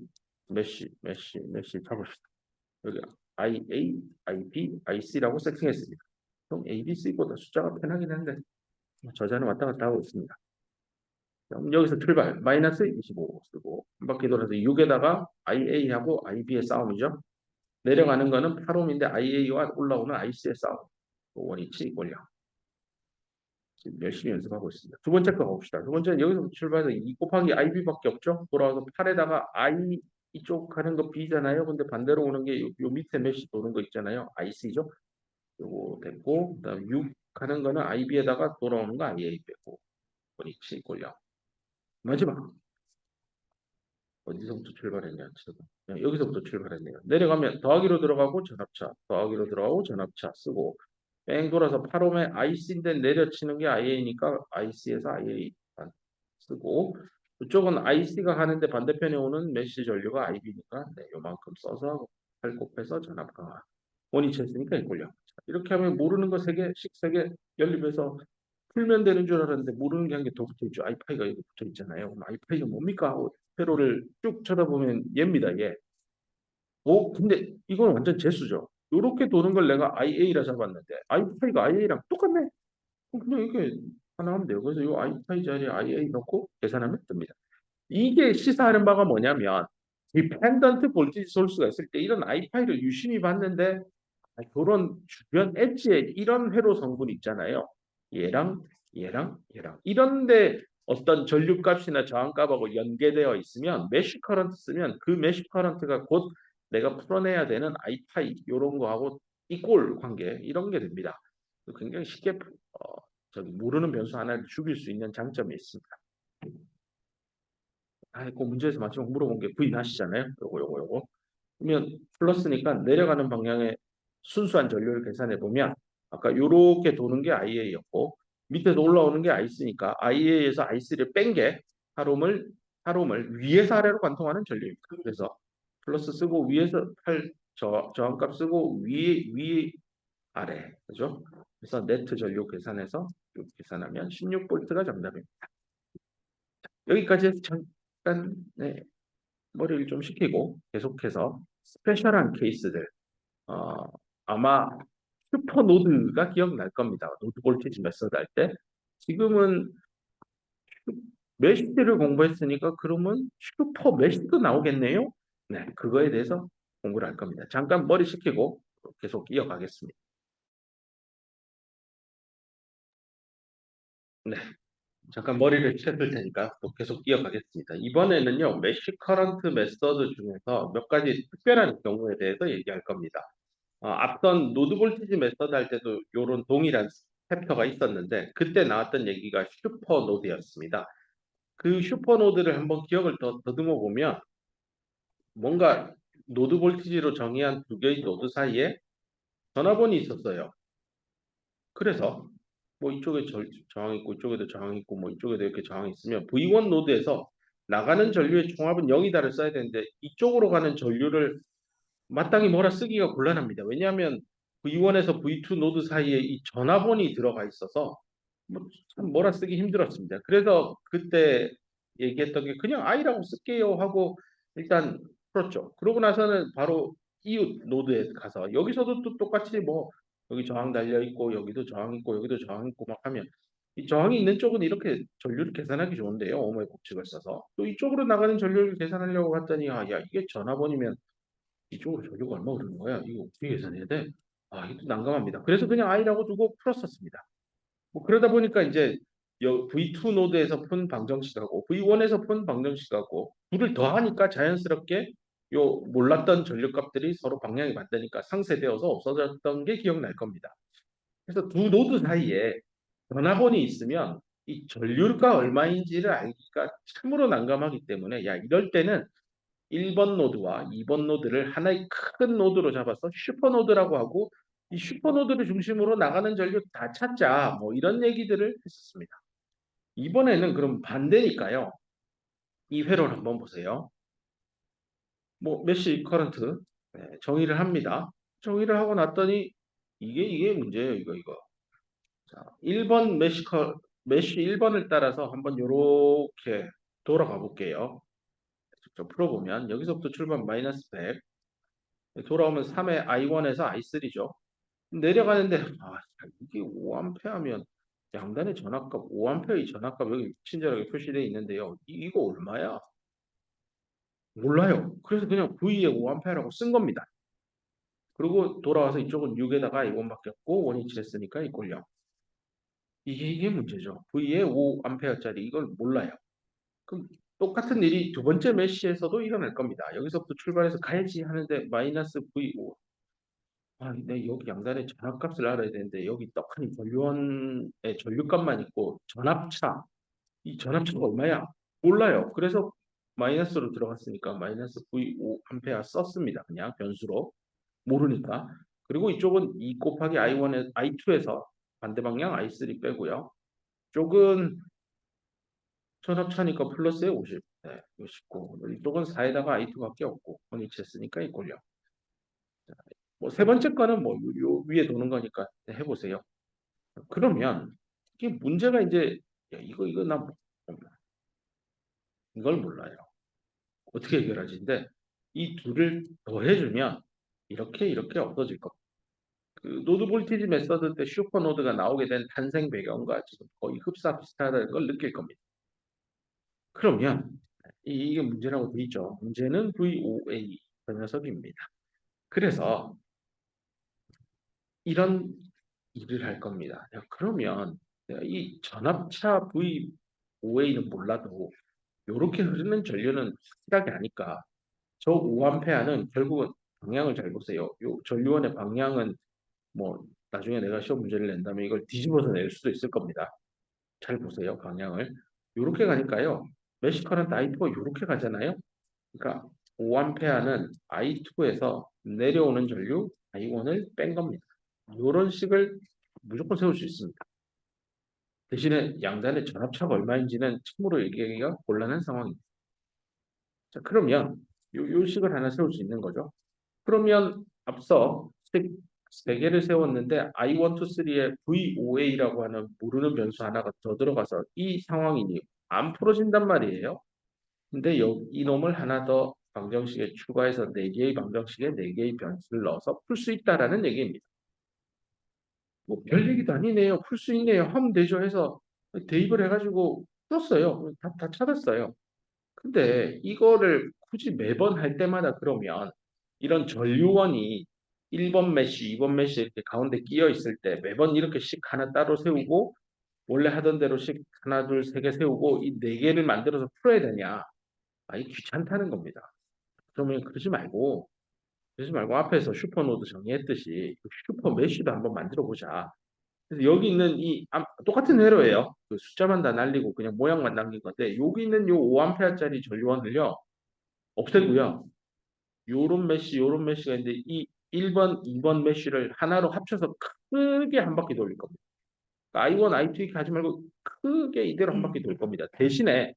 메시 잡읍시다. 여기 IA, IB, IC라고 세팅했습니다. 그럼 A, B, C보다 숫자가 편하긴 한데 저자는 왔다 갔다 하고 있습니다. 그럼 여기서 출발 마이너스 25 쓰고 한 바퀴 돌아서 6에다가 IA하고 IB의 싸움이죠. 내려가는 거는 8옴인데 IA와 올라오는 IC의 싸움. 원위치 이꼴 0. 지금 열심히 연습하고 있습니다. 두 번째 거 봅시다. 두 번째는 여기서 출발해서 2 곱하기 IB밖에 없죠. 돌아와서 8에다가 I 이쪽 가는 거 B잖아요. 근데 반대로 오는 게 요 밑에 메시 도는 거 있잖아요. IC죠. 요거 됐고 그다음 6 가는 거는 IB에다가 돌아오는 거 IA 빼고 원위치 이꼴 0. 마지막 어디서부터 출발했냐? 여기서부터 출발했네요. 내려가면 더하기로 들어가고 전압차, 더하기로 들어가고 전압차 쓰고 뺑 돌아서 8옴에 IC인데 내려치는 게 IA니까 IC에서 IA 쓰고 이쪽은 IC가 가는데 반대편에 오는 메시 전류가 IB니까 네, 요만큼 써서 8 곱해서 전압 강화. 원위치 했으니까 이꼴요. 이렇게 하면 모르는 거 3개씩 3개 연립해서 풀면 되는 줄 알았는데 모르는 게 한 개 더 붙어 있죠. 아이파이가 여기 붙어 있잖아요. 그럼 아이파이가 뭡니까? 하고 세로를 쭉 쳐다보면 얘입니다. 얘. 근데 이건 완전 재수죠. 이렇게 도는 걸 내가 IA라 잡았는데 아이파이가 IA랑 똑같네. 그럼 그냥 이렇게 하나 하면 돼요. 그래서 이 아이파이 자리에 IA 넣고 계산하면 됩니다. 이게 시사하는 바가 뭐냐면 디펜던트 볼티지 소스가 있을 때 이런 아이파이를 유심히 봤는데 그런 주변 엣지에 이런 회로 성분 있잖아요. 얘랑 얘랑 이런데 어떤 전류값이나 저항값하고 연계되어 있으면 메쉬 커런트 쓰면 그 메쉬 커런트가 곧 내가 풀어내야 되는 아이파이 이런 거하고 이꼴 관계 이런 게 됩니다. 굉장히 쉽게 모르는 변수 하나를 죽일 수 있는 장점이 있습니다. 그 문제에서 마지막 물어본 게 V 나시잖아요. 요거. 그러면 플러스니까 내려가는 방향의 순수한 전류를 계산해 보면 아까 요렇게 도는 게 IA였고 밑에서 올라오는 게 IC니까 IA에서 IC를 뺀 게 하롬을 위에서 아래로 관통하는 전류입니다. 그래서 플러스 쓰고 위에서 저항값 쓰고 위 아래 그죠? 그래서 네트 전류 계산해서 계산하면 16볼트가 정답입니다. 여기까지 해서 잠깐 머리를 좀 식히고 계속해서 스페셜한 케이스들 어, 아마 슈퍼노드가 기억날 겁니다. 노드 볼티지 메서드 할 때. 지금은 메시지를 공부했으니까 그러면 슈퍼 메시도 나오겠네요. 네, 그거에 대해서 공부를 할 겁니다. 잠깐 머리 식히고 계속 이어가겠습니다. 네, 잠깐 머리를 식힐 테니까 또 계속 이어가겠습니다. 이번에는요, 메시 커런트 메서드 중에서 몇 가지 특별한 경우에 대해서 얘기할 겁니다. 앞선 노드 볼티지 메서드 할 때도 이런 동일한 챕터가 있었는데 그때 나왔던 얘기가 슈퍼 노드였습니다. 그 슈퍼 노드를 한번 기억을 더듬어 보면 뭔가 노드 볼티지로 정의한 두 개의 노드 사이에 전화번이 있었어요. 그래서 뭐 이쪽에 저항이 있고 이쪽에도 저항이 있고 뭐 이쪽에도 이렇게 저항이 있으면 V1 노드에서 나가는 전류의 총합은 0이다를 써야 되는데 이쪽으로 가는 전류를 마땅히 뭐라 쓰기가 곤란합니다. 왜냐하면 V1에서 V2 노드 사이에 이 전화번이 들어가 있어서 참 뭐라 쓰기 힘들었습니다. 그래서 그때 얘기했던 게 그냥 I라고 쓸게요 하고 일단 풀었죠. 그러고 나서는 바로 이웃 노드에 가서 여기서도 또 똑같이 뭐 여기 저항 달려 있고 여기도 저항 있고 여기도 저항 있고 막 하면 이 저항이 있는 쪽은 이렇게 전류를 계산하기 좋은데요. 오모의 법칙을 써서 또 이쪽으로 나가는 전류를 계산하려고 했더니 야 이게 전화번이면 이쪽으로 전류가 얼마 오르는 거야? 이거 어떻게 계산해야 돼? 이것도 난감합니다. 그래서 그냥 I라고 두고 풀었었습니다. 뭐 그러다 보니까 이제 V2 노드에서 푼 방정식하고 V1에서 푼 방정식하고 둘을 더하니까 자연스럽게 요 몰랐던 전류값들이 서로 방향이 맞다니까 상쇄되어서 없어졌던 게 기억날 겁니다. 그래서 두 노드 사이에 전화번이 있으면 이 전류가 얼마인지를 알기가 참으로 난감하기 때문에 이럴 때는 1번 노드와 2번 노드를 하나의 큰 노드로 잡아서 슈퍼노드라고 하고 이 슈퍼노드를 중심으로 나가는 전류 다 찾자 뭐 이런 얘기들을 했었습니다. 이번에는 그럼 반대니까요. 이 회로를 한번 보세요. 뭐 메시 커런트 네, 정의를 합니다. 정의를 하고 났더니 이게 문제예요. 이거. 자, 1번 메쉬 1번을 따라서 한번 요렇게 돌아가 볼게요. 직접 풀어보면 여기서부터 출발 마이너스 100 돌아오면 3의 I1에서 I3죠. 내려가는데 이게 5A면 양단의 전압값 5A의 전압값 여기 친절하게 표시되어 있는데요. 이거 얼마야? 몰라요. 그래서 그냥 V에 5A라고 쓴 겁니다. 그리고 돌아와서 이쪽은 6에다가 I1 바뀌었고 원위치 했으니까 이꼴 0. 이게 문제죠. V에 5A짜리 이걸 몰라요. 그럼 똑같은 일이 두 번째 메시에서도 일어날 겁니다. 여기서부터 출발해서 가야지 하는데 마이너스 V5. 내 여기 양단의 전압값을 알아야 되는데 여기 떡하니 전류원의 전류값만 있고 전압차. 이 전압차가 얼마야? 몰라요. 그래서 마이너스로 들어갔으니까 마이너스 V5 암페어 썼습니다. 그냥 변수로. 모르니까. 그리고 이쪽은 2 곱하기 I1에 I2에서 반대 방향 I3 빼고요. 이쪽은 전압차니까 플러스에 50. 네, 59. 이쪽은 4에다가 I2밖에 없고 원위치 했으니까 이꼴요. 뭐 세 번째 거는 뭐 요 위에 도는 거니까 해보세요. 그러면 이게 문제가 이제 야, 이거 나 이걸 몰라요. 어떻게 해결하지? 근데 이 둘을 더해주면 이렇게 없어질 겁니다. 그 노드 볼티지 메서드 때 슈퍼 노드가 나오게 된 탄생 배경과 지금 거의 흡사 비슷하다는 걸 느낄 겁니다. 그러면 이게 문제라고 돼 있죠. 문제는 VOA 그 녀석입니다. 그래서 이런 일을 할 겁니다. 야, 그러면 내가 이 전압차 VOA는 몰라도 이렇게 흐르는 전류는 확실하게 아니까 저 5A는 결국은 방향을 잘 보세요. 요 전류원의 방향은 뭐 나중에 내가 시험 문제를 낸다면 이걸 뒤집어서 낼 수도 있을 겁니다. 잘 보세요. 방향을. 요렇게 가니까요. 메시 커런트 I2가 요렇게 가잖아요. 그러니까 5A는 I2에서 내려오는 전류 I1을 뺀 겁니다. 요런 식을 무조건 세울 수 있습니다. 대신에 양단의 전압차가 얼마인지는 참으로 얘기하기가 곤란한 상황입니다. 자, 그러면 요 식을 하나 세울 수 있는 거죠. 그러면 앞서 세 개를 세웠는데 I123에 VOA라고 하는 모르는 변수 하나가 더 들어가서 이 상황이니 안 풀어진단 말이에요. 근데 이놈을 하나 더 방정식에 추가해서 4개의 방정식에 4개의 변수를 넣어서 풀 수 있다라는 얘기입니다. 뭐 별 얘기도 아니네요. 풀 수 있네요. 하면 되죠 해서 대입을 해가지고 풀었어요. 다 찾았어요. 근데 이거를 굳이 매번 할 때마다 그러면 이런 전류원이 1번 메쉬, 2번 메쉬 이렇게 가운데 끼어 있을 때 매번 이렇게씩 하나 따로 세우고 원래 하던 대로씩 하나, 둘, 세 개 세우고 이 네 개를 만들어서 풀어야 되냐? 이 귀찮다는 겁니다. 그러면 그러지 말고 앞에서 슈퍼노드 정의했듯이 슈퍼 메쉬도 한번 만들어 보자. 그래서 여기 있는 똑같은 회로예요. 그 숫자만 다 날리고 그냥 모양만 남긴 건데 여기 있는 요 5A짜리 전류원을요. 없애고요. 요런 메쉬가 있는데 이 1번, 2번 메쉬를 하나로 합쳐서 크게 한 바퀴 돌릴 겁니다. 그러니까 I1, I2 이렇게 하지 말고 크게 이대로 한 바퀴 돌 겁니다. 대신에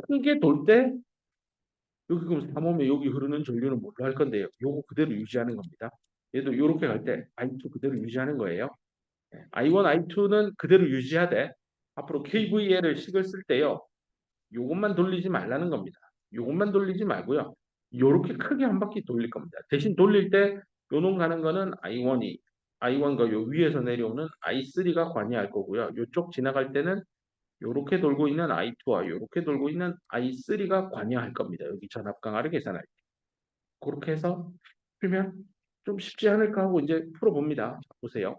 크게 돌 때 여기 그럼 3홈에 여기 흐르는 전류는 뭘로 할 건데요? 요거 그대로 유지하는 겁니다. 얘도 요렇게 갈 때 I2 그대로 유지하는 거예요. I1, I2는 그대로 유지하되 앞으로 KVL을 식을 쓸 때요. 요것만 돌리지 말라는 겁니다. 요것만 돌리지 말고요. 요렇게 크게 한 바퀴 돌릴 겁니다. 대신 돌릴 때 요놈 가는 거는 I1과 요 위에서 내려오는 I3가 관여할 거고요. 요쪽 지나갈 때는 요렇게 돌고 있는 I2와 요렇게 돌고 있는 I3가 관여할 겁니다. 여기 전압 강화를 계산할 때. 그렇게 해서 풀면 좀 쉽지 않을까 하고 이제 풀어봅니다. 자, 보세요.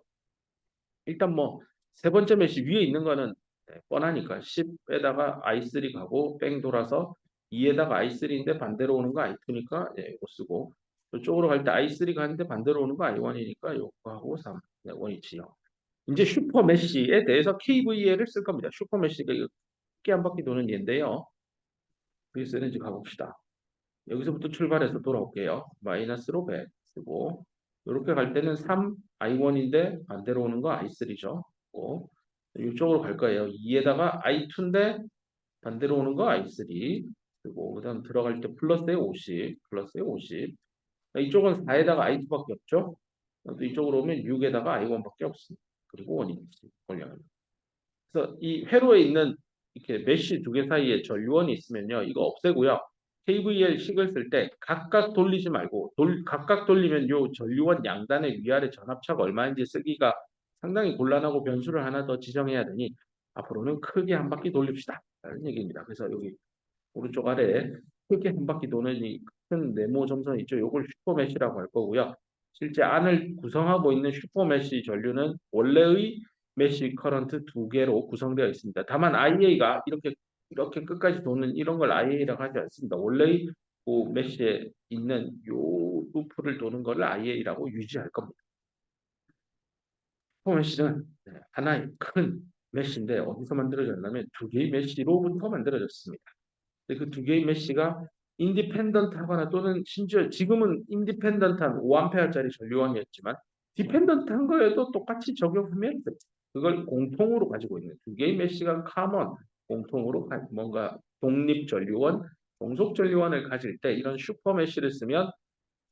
일단 뭐 세 번째 메시 위에 있는 거는 뻔하니까 10에다가 I3 가고 뺑 돌아서 2에다가 I3인데 반대로 오는 거 I2니까 이거 쓰고 이쪽으로 갈 때 I3 가는데 반대로 오는 거 I1이니까 이거 하고 3 원위치요. 이제 슈퍼 메시에 대해서 KVL을 쓸 겁니다. 슈퍼 메시가 이거 크게 한 바퀴 도는 얘인데요. 그게 쓰는지 가봅시다. 여기서부터 출발해서 돌아올게요. 마이너스로 100 쓰고 이렇게 갈 때는 3 I1인데 반대로 오는 거 I3죠. 이쪽으로 갈 거예요. 2에다가 I2인데 반대로 오는 거 I3 그리고 그다음 들어갈 때 플러스에 50 플러스에 50 이쪽은 4에다가 i2밖에 없죠. 또 이쪽으로 오면 6에다가 i1밖에 없습니다. 그리고 원이 걸려요. 그래서 이 회로에 있는 이렇게 메쉬 두 개 사이에 전류원이 있으면요, 이거 없애고요. KVL 식을 쓸 때 각각 돌리지 말고 각각 돌리면 요 전류원 양단의 위아래 전압차가 얼마인지 쓰기가 상당히 곤란하고 변수를 하나 더 지정해야 되니 앞으로는 크게 한 바퀴 돌립시다 라는 얘기입니다. 그래서 여기 오른쪽 아래에 크게 한 바퀴 도는 이 큰 네모 점선 있죠. 요걸 슈퍼메시라고 할 거고요. 실제 안을 구성하고 있는 슈퍼메시 전류는 원래의 메시 커런트 두 개로 구성되어 있습니다. 다만 IA가 이렇게 끝까지 도는 이런 걸 IA라고 하지 않습니다. 원래의 그 메시에 있는 요 루프를 도는 걸 IA라고 유지할 겁니다. 슈퍼메시는 하나의 큰 메시인데 어디서 만들어졌냐면 두 개의 메시로부터 만들어졌습니다. 그 두 개의 메시가 인디펜던트하거나 또는 심지어 지금은 인디펜던트한 5A짜리 전류원이었지만 디펜던트한 거에도 똑같이 적용하면 그걸 공통으로 가지고 있는 두 개의 메시가 카먼 공통으로 뭔가 독립 전류원, 종속 전류원을 가질 때 이런 슈퍼 메시를 쓰면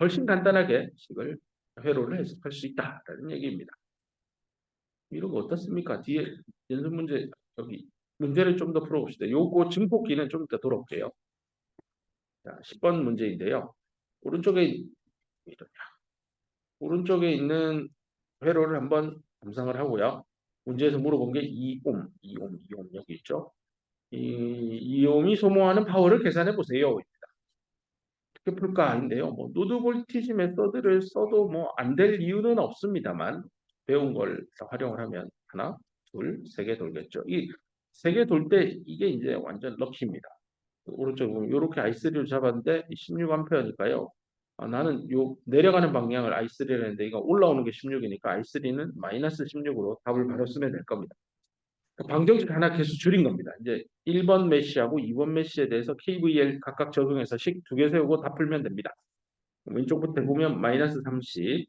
훨씬 간단하게 식을 회로를 해석할 수 있다라는 얘기입니다. 이런 거 어떻습니까? 뒤에 연습 문제 여기 문제를 좀 더 풀어봅시다. 요거 증폭기는 좀 이따 돌아올게요. 자, 10번 문제인데요. 오른쪽에 오른쪽에 있는 회로를 한번 감상을 하고요. 문제에서 물어본 게 2옴 여기 있죠. 이 2옴이 소모하는 파워를 계산해 보세요. 어떻게 풀까 인데요. 뭐 노드 볼티지 메서드를 써도 뭐 안 될 이유는 없습니다만 배운 걸 활용을 하면 하나, 둘, 세 개 돌겠죠. 이 세 개 돌 때 이게 이제 완전 럭키입니다. 오른쪽 보면 이렇게 i3를 잡았는데 16A니까요. 나는 요 내려가는 방향을 i3를 했는데 이거 올라오는 게 16이니까 i3는 마이너스 16으로 답을 바로 쓰면 될 겁니다. 방정식 하나 계속 줄인 겁니다. 이제 1번 메시하고 2번 메시에 대해서 KVL 각각 적용해서 식 두 개 세우고 다 풀면 됩니다. 왼쪽부터 보면 마이너스 30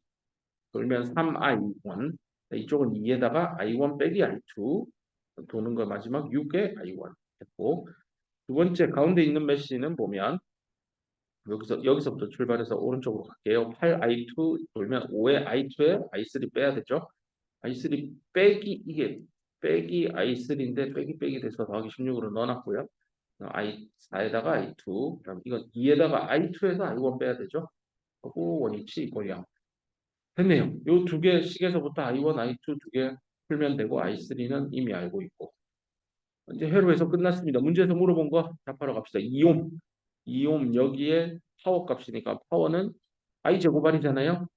돌면 3i1 이쪽은 2에다가 i1 빼기 i2 도는 거 마지막 6에 i1 했고 두 번째 가운데 있는 메시는 보면 여기서부터 출발해서 오른쪽으로 갈게요. 8i2 돌면 5에 i2에 i3 빼야 되죠. i3 빼기 이게 빼기 i3인데 빼기 돼서 더하기 16으로 넣어놨고요. i4에다가 i2 그럼 이건 2에다가 i2에서 i1 빼야 되죠. 하고 원위치 이꼴이야. 됐네요. 요 두 개씩에서부터 i1, i2 두 개 풀면 되고 i3는 이미 알고 있고 이제 회로에서 끝났습니다. 문제에서 물어본 거 답하러 갑시다. 2옴. 2옴 여기에 파워 값이니까 파워는 I 제곱R이잖아요.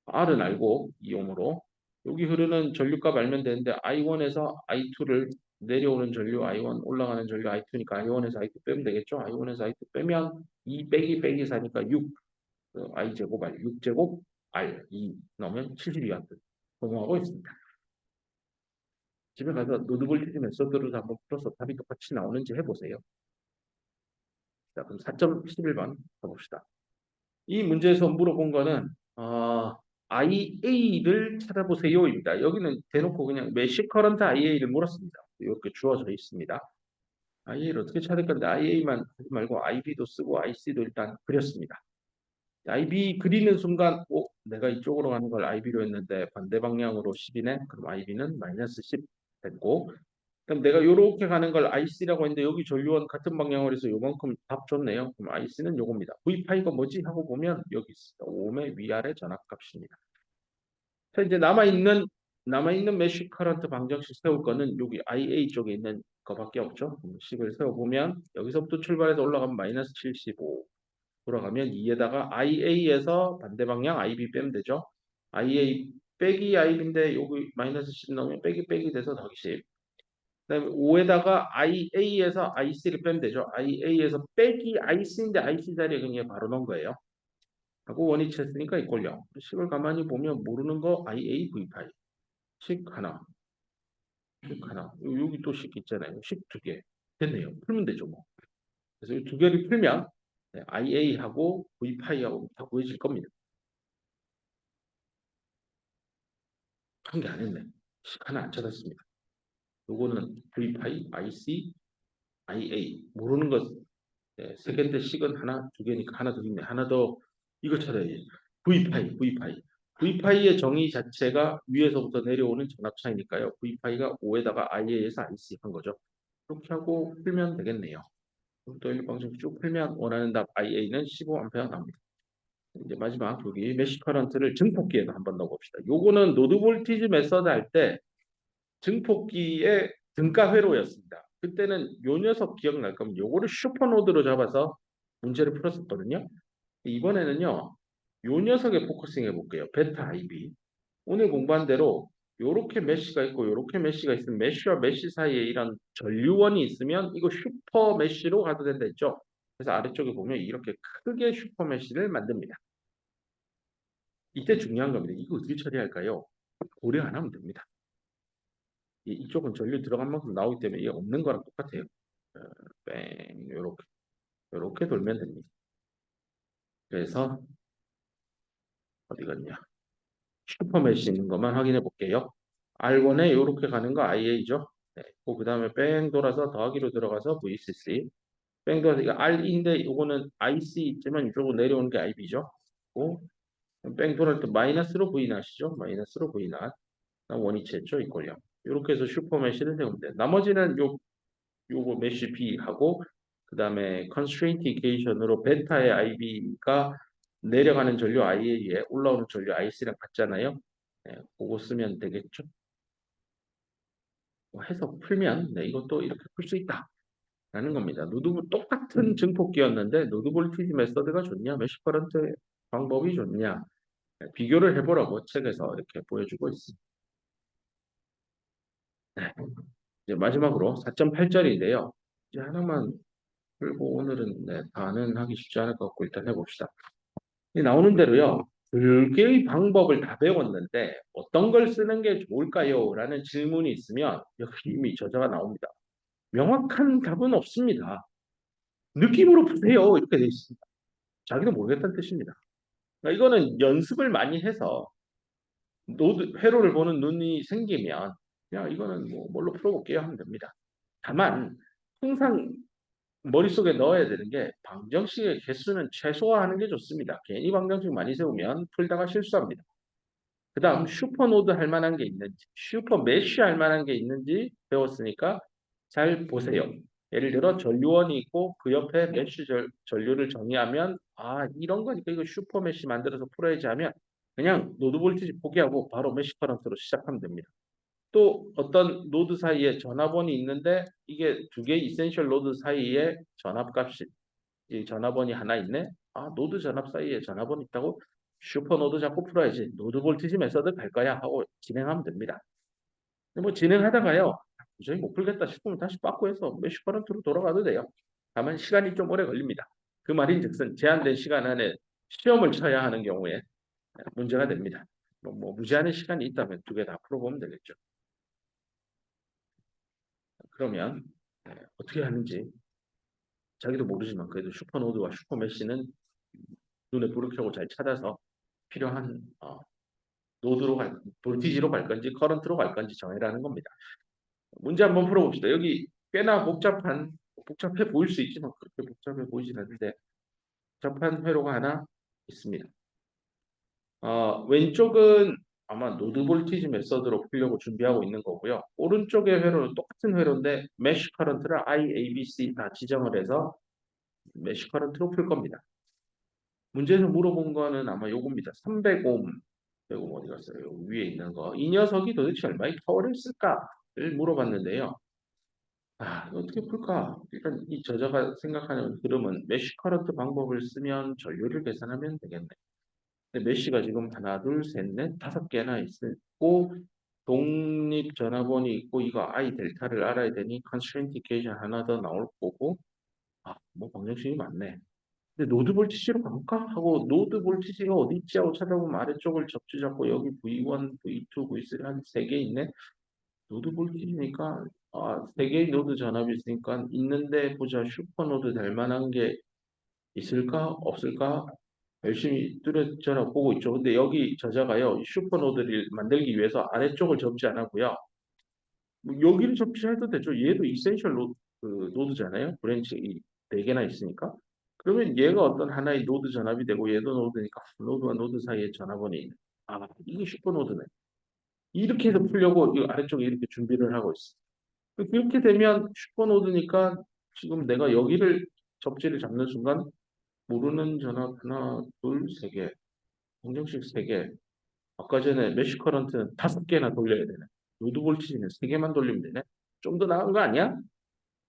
R은 알고 2옴으로 여기 흐르는 전류값 알면 되는데 I1에서 I2를 내려오는 전류 I1 올라가는 전류 I2니까 I1에서 I2 빼면 되겠죠. I1에서 I2 빼면 2 빼기 4니까 6 I 제곱 R 6 제곱 R 2 넣으면 72W 적용하고 있습니다. 집에 가서 노드볼티지 메소드로 한번 풀어서 답이 똑같이 나오는지 해보세요. 자, 그럼 4.11번 가봅시다. 이 문제에서 물어본 거는 IA를 찾아보세요입니다. 여기는 대놓고 그냥 메시 커런트 IA를 물었습니다. 이렇게 주어져 있습니다. IA를 어떻게 찾을 건데 IA만 하지 말고 IB도 쓰고 IC도 일단 그렸습니다. IB 그리는 순간 내가 이쪽으로 가는 걸 IB로 했는데 반대 방향으로 10이네. 그럼 IB는 마이너스 10 됐고 그럼 내가 이렇게 가는 걸 IC라고 했는데 여기 전류원 같은 방향으로 해서 요만큼 답 줬네요. 그럼 IC는 요겁니다. V파이가 뭐지? 하고 보면 여기 있습니다. 오음의 위아래 전압값입니다. 자 이제 남아있는 메쉬 커런트 방정식 세울 거는 여기 IA 쪽에 있는 거밖에 없죠. 식을 세워보면 여기서부터 출발해서 올라가면 마이너스 75 돌아가면 2에다가 IA에서 반대 방향 IB 빼면 되죠. IA 빼기 IB인데 여기 마이너스 10 넣으면 빼기 돼서 더하기 10 그다음에 5에다가 IA에서 IC를 빼면 되죠. IA에서 빼기 IC인데 IC 자리에 그냥 바로 넣은 거예요. 하고 원위치 했으니까 이꼴0. 식을 가만히 보면 모르는 거 IA V파이. 식 하나. 식 하나. 여기 또 식 있잖아요. 식 두 개. 됐네요. 풀면 되죠 뭐. 그래서 이 두 개를 풀면 IA하고 V파이하고 다 구해질 겁니다. 한 개 안 했네. 식 하나 안 찾았습니다. 요거는 V파이, IC, IA. 모르는 것 세 개인데 식은 하나, 두 개니까 하나 더 있네. 하나 더 이거 찾아야지. V파이, V파이. V파이의 정의 자체가 위에서부터 내려오는 전압 차이니까요. V파이가 5에다가 IA에서 IC 한 거죠. 그렇게 하고 풀면 되겠네요. 또 일 방식 쭉 풀면 원하는 답 IA는 15A 나옵니다. 이제 마지막 여기 메쉬 커런트를 증폭기에도 한번 넣어봅시다. 요거는 노드 볼티지 메서드 할 때 증폭기의 등가 회로였습니다. 그때는 요 녀석 기억날 거면 요거를 슈퍼노드로 잡아서 문제를 풀었었거든요. 이번에는요, 요 녀석에 포커싱 해볼게요. 베타 IB. 오늘 공부한 대로 요렇게 메쉬가 있고 요렇게 메쉬가 있으면 메쉬와 메쉬 사이에 이런 전류원이 있으면 이거 슈퍼 메쉬로 가도 된다 했죠. 그래서 아래쪽에 보면 이렇게 크게 슈퍼 메쉬를 만듭니다. 이때 중요한 겁니다. 이거 어떻게 처리할까요? 고려 안 하면 됩니다. 이쪽은 전류 들어간 만큼 나오기 때문에 이게 없는 거랑 똑같아요. 어, 뺑 요렇게 돌면 됩니다. 그래서 어디 갔냐? 슈퍼 메쉬 있는 것만 확인해 볼게요. R1에 이렇게 가는 거 IA죠. 네. 그 다음에 뺑 돌아서 더하기로 들어가서 VCC. 뺑 돌아서 이거 R인데 이거는 IC 있지만 이쪽으로 내려오는 게 IB죠. 뺑 돌아올 때 마이너스로 V 낫이죠. 마이너스로 V 낫. 원위치 했죠. 이꼴요. 이렇게 해서 슈퍼 메쉬를 세우면 돼. 나머지는 요거 메쉬 B하고 그 다음에 constraint equation으로 베타의 IB가 내려가는 전류 IA에 올라오는 전류 IC랑 같잖아요. 네, 그거 쓰면 되겠죠. 해서 풀면 네, 이것도 이렇게 풀 수 있다라는 겁니다. 똑같은 증폭기였는데 노드 볼티지 메서드가 좋냐, 메쉬 커런트 방법이 좋냐 네, 비교를 해보라고 책에서 이렇게 보여주고 있습니다. 네, 이제 마지막으로 4.8절인데요. 이제 하나만 풀고 오늘은 네, 다는 하기 쉽지 않을 것 같고 일단 해봅시다. 나오는 대로요. 별개의 방법을 다 배웠는데 어떤 걸 쓰는 게 좋을까요? 라는 질문이 있으면 여기 이미 저자가 나옵니다. 명확한 답은 없습니다. 느낌으로 푸세요. 이렇게 돼 있습니다. 자기도 모르겠다는 뜻입니다. 그러니까 이거는 연습을 많이 해서 노드 회로를 보는 눈이 생기면 그냥 이거는 뭐 뭘로 풀어볼게요 하면 됩니다. 다만 항상 머릿속에 넣어야 되는 게 방정식의 개수는 최소화하는 게 좋습니다. 괜히 방정식 많이 세우면 풀다가 실수합니다. 그 다음 슈퍼노드 할 만한 게 있는지 슈퍼 메쉬 할 만한 게 있는지 배웠으니까 잘 보세요. 예를 들어 전류원이 있고 그 옆에 메쉬 전류를 정의하면 아 이런 거니까 이거 슈퍼 메쉬 만들어서 풀어야지 하면 그냥 노드 볼티지 포기하고 바로 메쉬 커런트로 시작하면 됩니다. 또 어떤 노드 사이에 전압원이 있는데 이게 두 개의 이센셜 노드 사이에 전압값이 이 전압원이 하나 있네. 아 노드 전압 사이에 전압원이 있다고 슈퍼 노드 잡고 풀어야지. 노드 볼티지 메서드 갈 거야 하고 진행하면 됩니다. 근데 뭐 진행하다가요. 도저히 못 풀겠다 싶으면 다시 바꾸해서 메쉬 커런트로 돌아가도 돼요. 다만 시간이 좀 오래 걸립니다. 그 말인즉슨 제한된 시간 안에 시험을 쳐야 하는 경우에 문제가 됩니다. 뭐 무제한의 시간이 있다면 두 개 다 풀어보면 되겠죠. 그러면 어떻게 하는지 자기도 모르지만 그래도 슈퍼노드와 슈퍼메쉬는 눈에 불을 켜고 잘 찾아서 필요한 노드로 볼티지로 갈 건지 커런트로 갈 건지 정해라는 겁니다. 문제 한번 풀어봅시다. 여기 꽤나 복잡해 보일 수 있지만 그렇게 복잡해 보이진 않는데 복잡한 회로가 하나 있습니다. 왼쪽은 아마 노드 볼티지 메서드로 풀려고 준비하고 있는 거고요. 오른쪽의 회로는 똑같은 회로인데 메쉬 커런트를 I, A, B, C 다 지정을 해서 메쉬 커런트로 풀 겁니다. 문제에서 물어본 거는 아마 요겁니다. 300옴, 100옴 어디 갔어요? 위에 있는 거. 이 녀석이 도대체 얼마의 파워를 쓸까를 물어봤는데요. 어떻게 풀까? 일단 이 저자가 생각하는 흐름은 메쉬 커런트 방법을 쓰면 전류를 계산하면 되겠네. 근데 메쉬가 지금 하나, 둘, 셋, 넷, 5개나 있고 독립 전압원이 있고 이거 I 델타를 알아야 되니 컨스트레인트 이퀘이션 하나 더 나올 거고 뭐 방정식이 많네. 근데 노드 볼티지로 가볼까? 하고 노드 볼티지가 어디 있지 하고 찾아보면 아래쪽을 접지 잡고 여기 V1, V2, V3 한 3개 있네. 노드 볼티지니까 3개의 노드 전압이 있으니까 있는데 보자 슈퍼노드 될 만한 게 있을까? 없을까? 열심히 뚜렷져라 보고 있죠. 근데 여기 저자가요. 슈퍼노드를 만들기 위해서 아래쪽을 접지 않았고요. 뭐 여기를 접지해도 되죠. 얘도 이센셜 노드잖아요. 브랜치 이 4개나 있으니까. 그러면 얘가 어떤 하나의 노드 전압이 되고 얘도 노드니까 노드와 노드 사이의 전압원이 있네. 아, 이게 슈퍼노드네. 이렇게 해서 풀려고 이 아래쪽에 이렇게 준비를 하고 있어. 그렇게 되면 슈퍼노드니까 지금 내가 여기를 접지를 잡는 순간 모르는 전압 하나, 둘, 세 개, 공정식 세 개. 아까 전에 메쉬 커런트는 다섯 개나 돌려야 되네. 노드 볼티지는 세 개만 돌리면 되네. 좀 더 나은 거 아니야?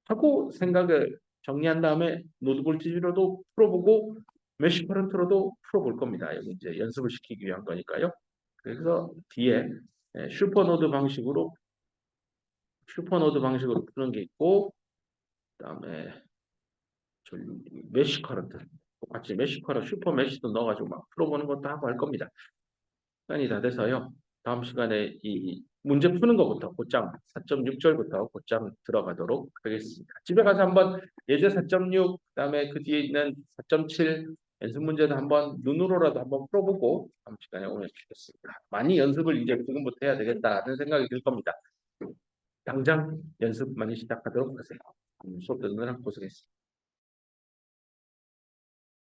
하고 생각을 정리한 다음에 노드 볼티지로도 풀어보고 메쉬 커런트로도 풀어볼 겁니다. 여기 이제 연습을 시키기 위한 거니까요. 그래서 뒤에 슈퍼노드 방식으로 푸는 게 있고 그다음에 메쉬 커런트 똑같이 메쉬 커런트 슈퍼 메쉬도 넣어가지고 막 풀어보는 것도 하고 할 겁니다. 시간이 다 돼서요. 다음 시간에 이 문제 푸는 것부터 곧장 4.6절부터 곧장 들어가도록 하겠습니다. 집에 가서 한번 예제 4.6 그다음에 그 뒤에 있는 4.7 연습 문제도 한번 눈으로라도 한번 풀어보고 다음 시간에 오늘 주겠습니다. 많이 연습을 이제 지금부터 해야 되겠다는 생각이 들 겁니다. 당장 연습 많이 시작하도록 하세요. 수업 듣느라 고생했습니다.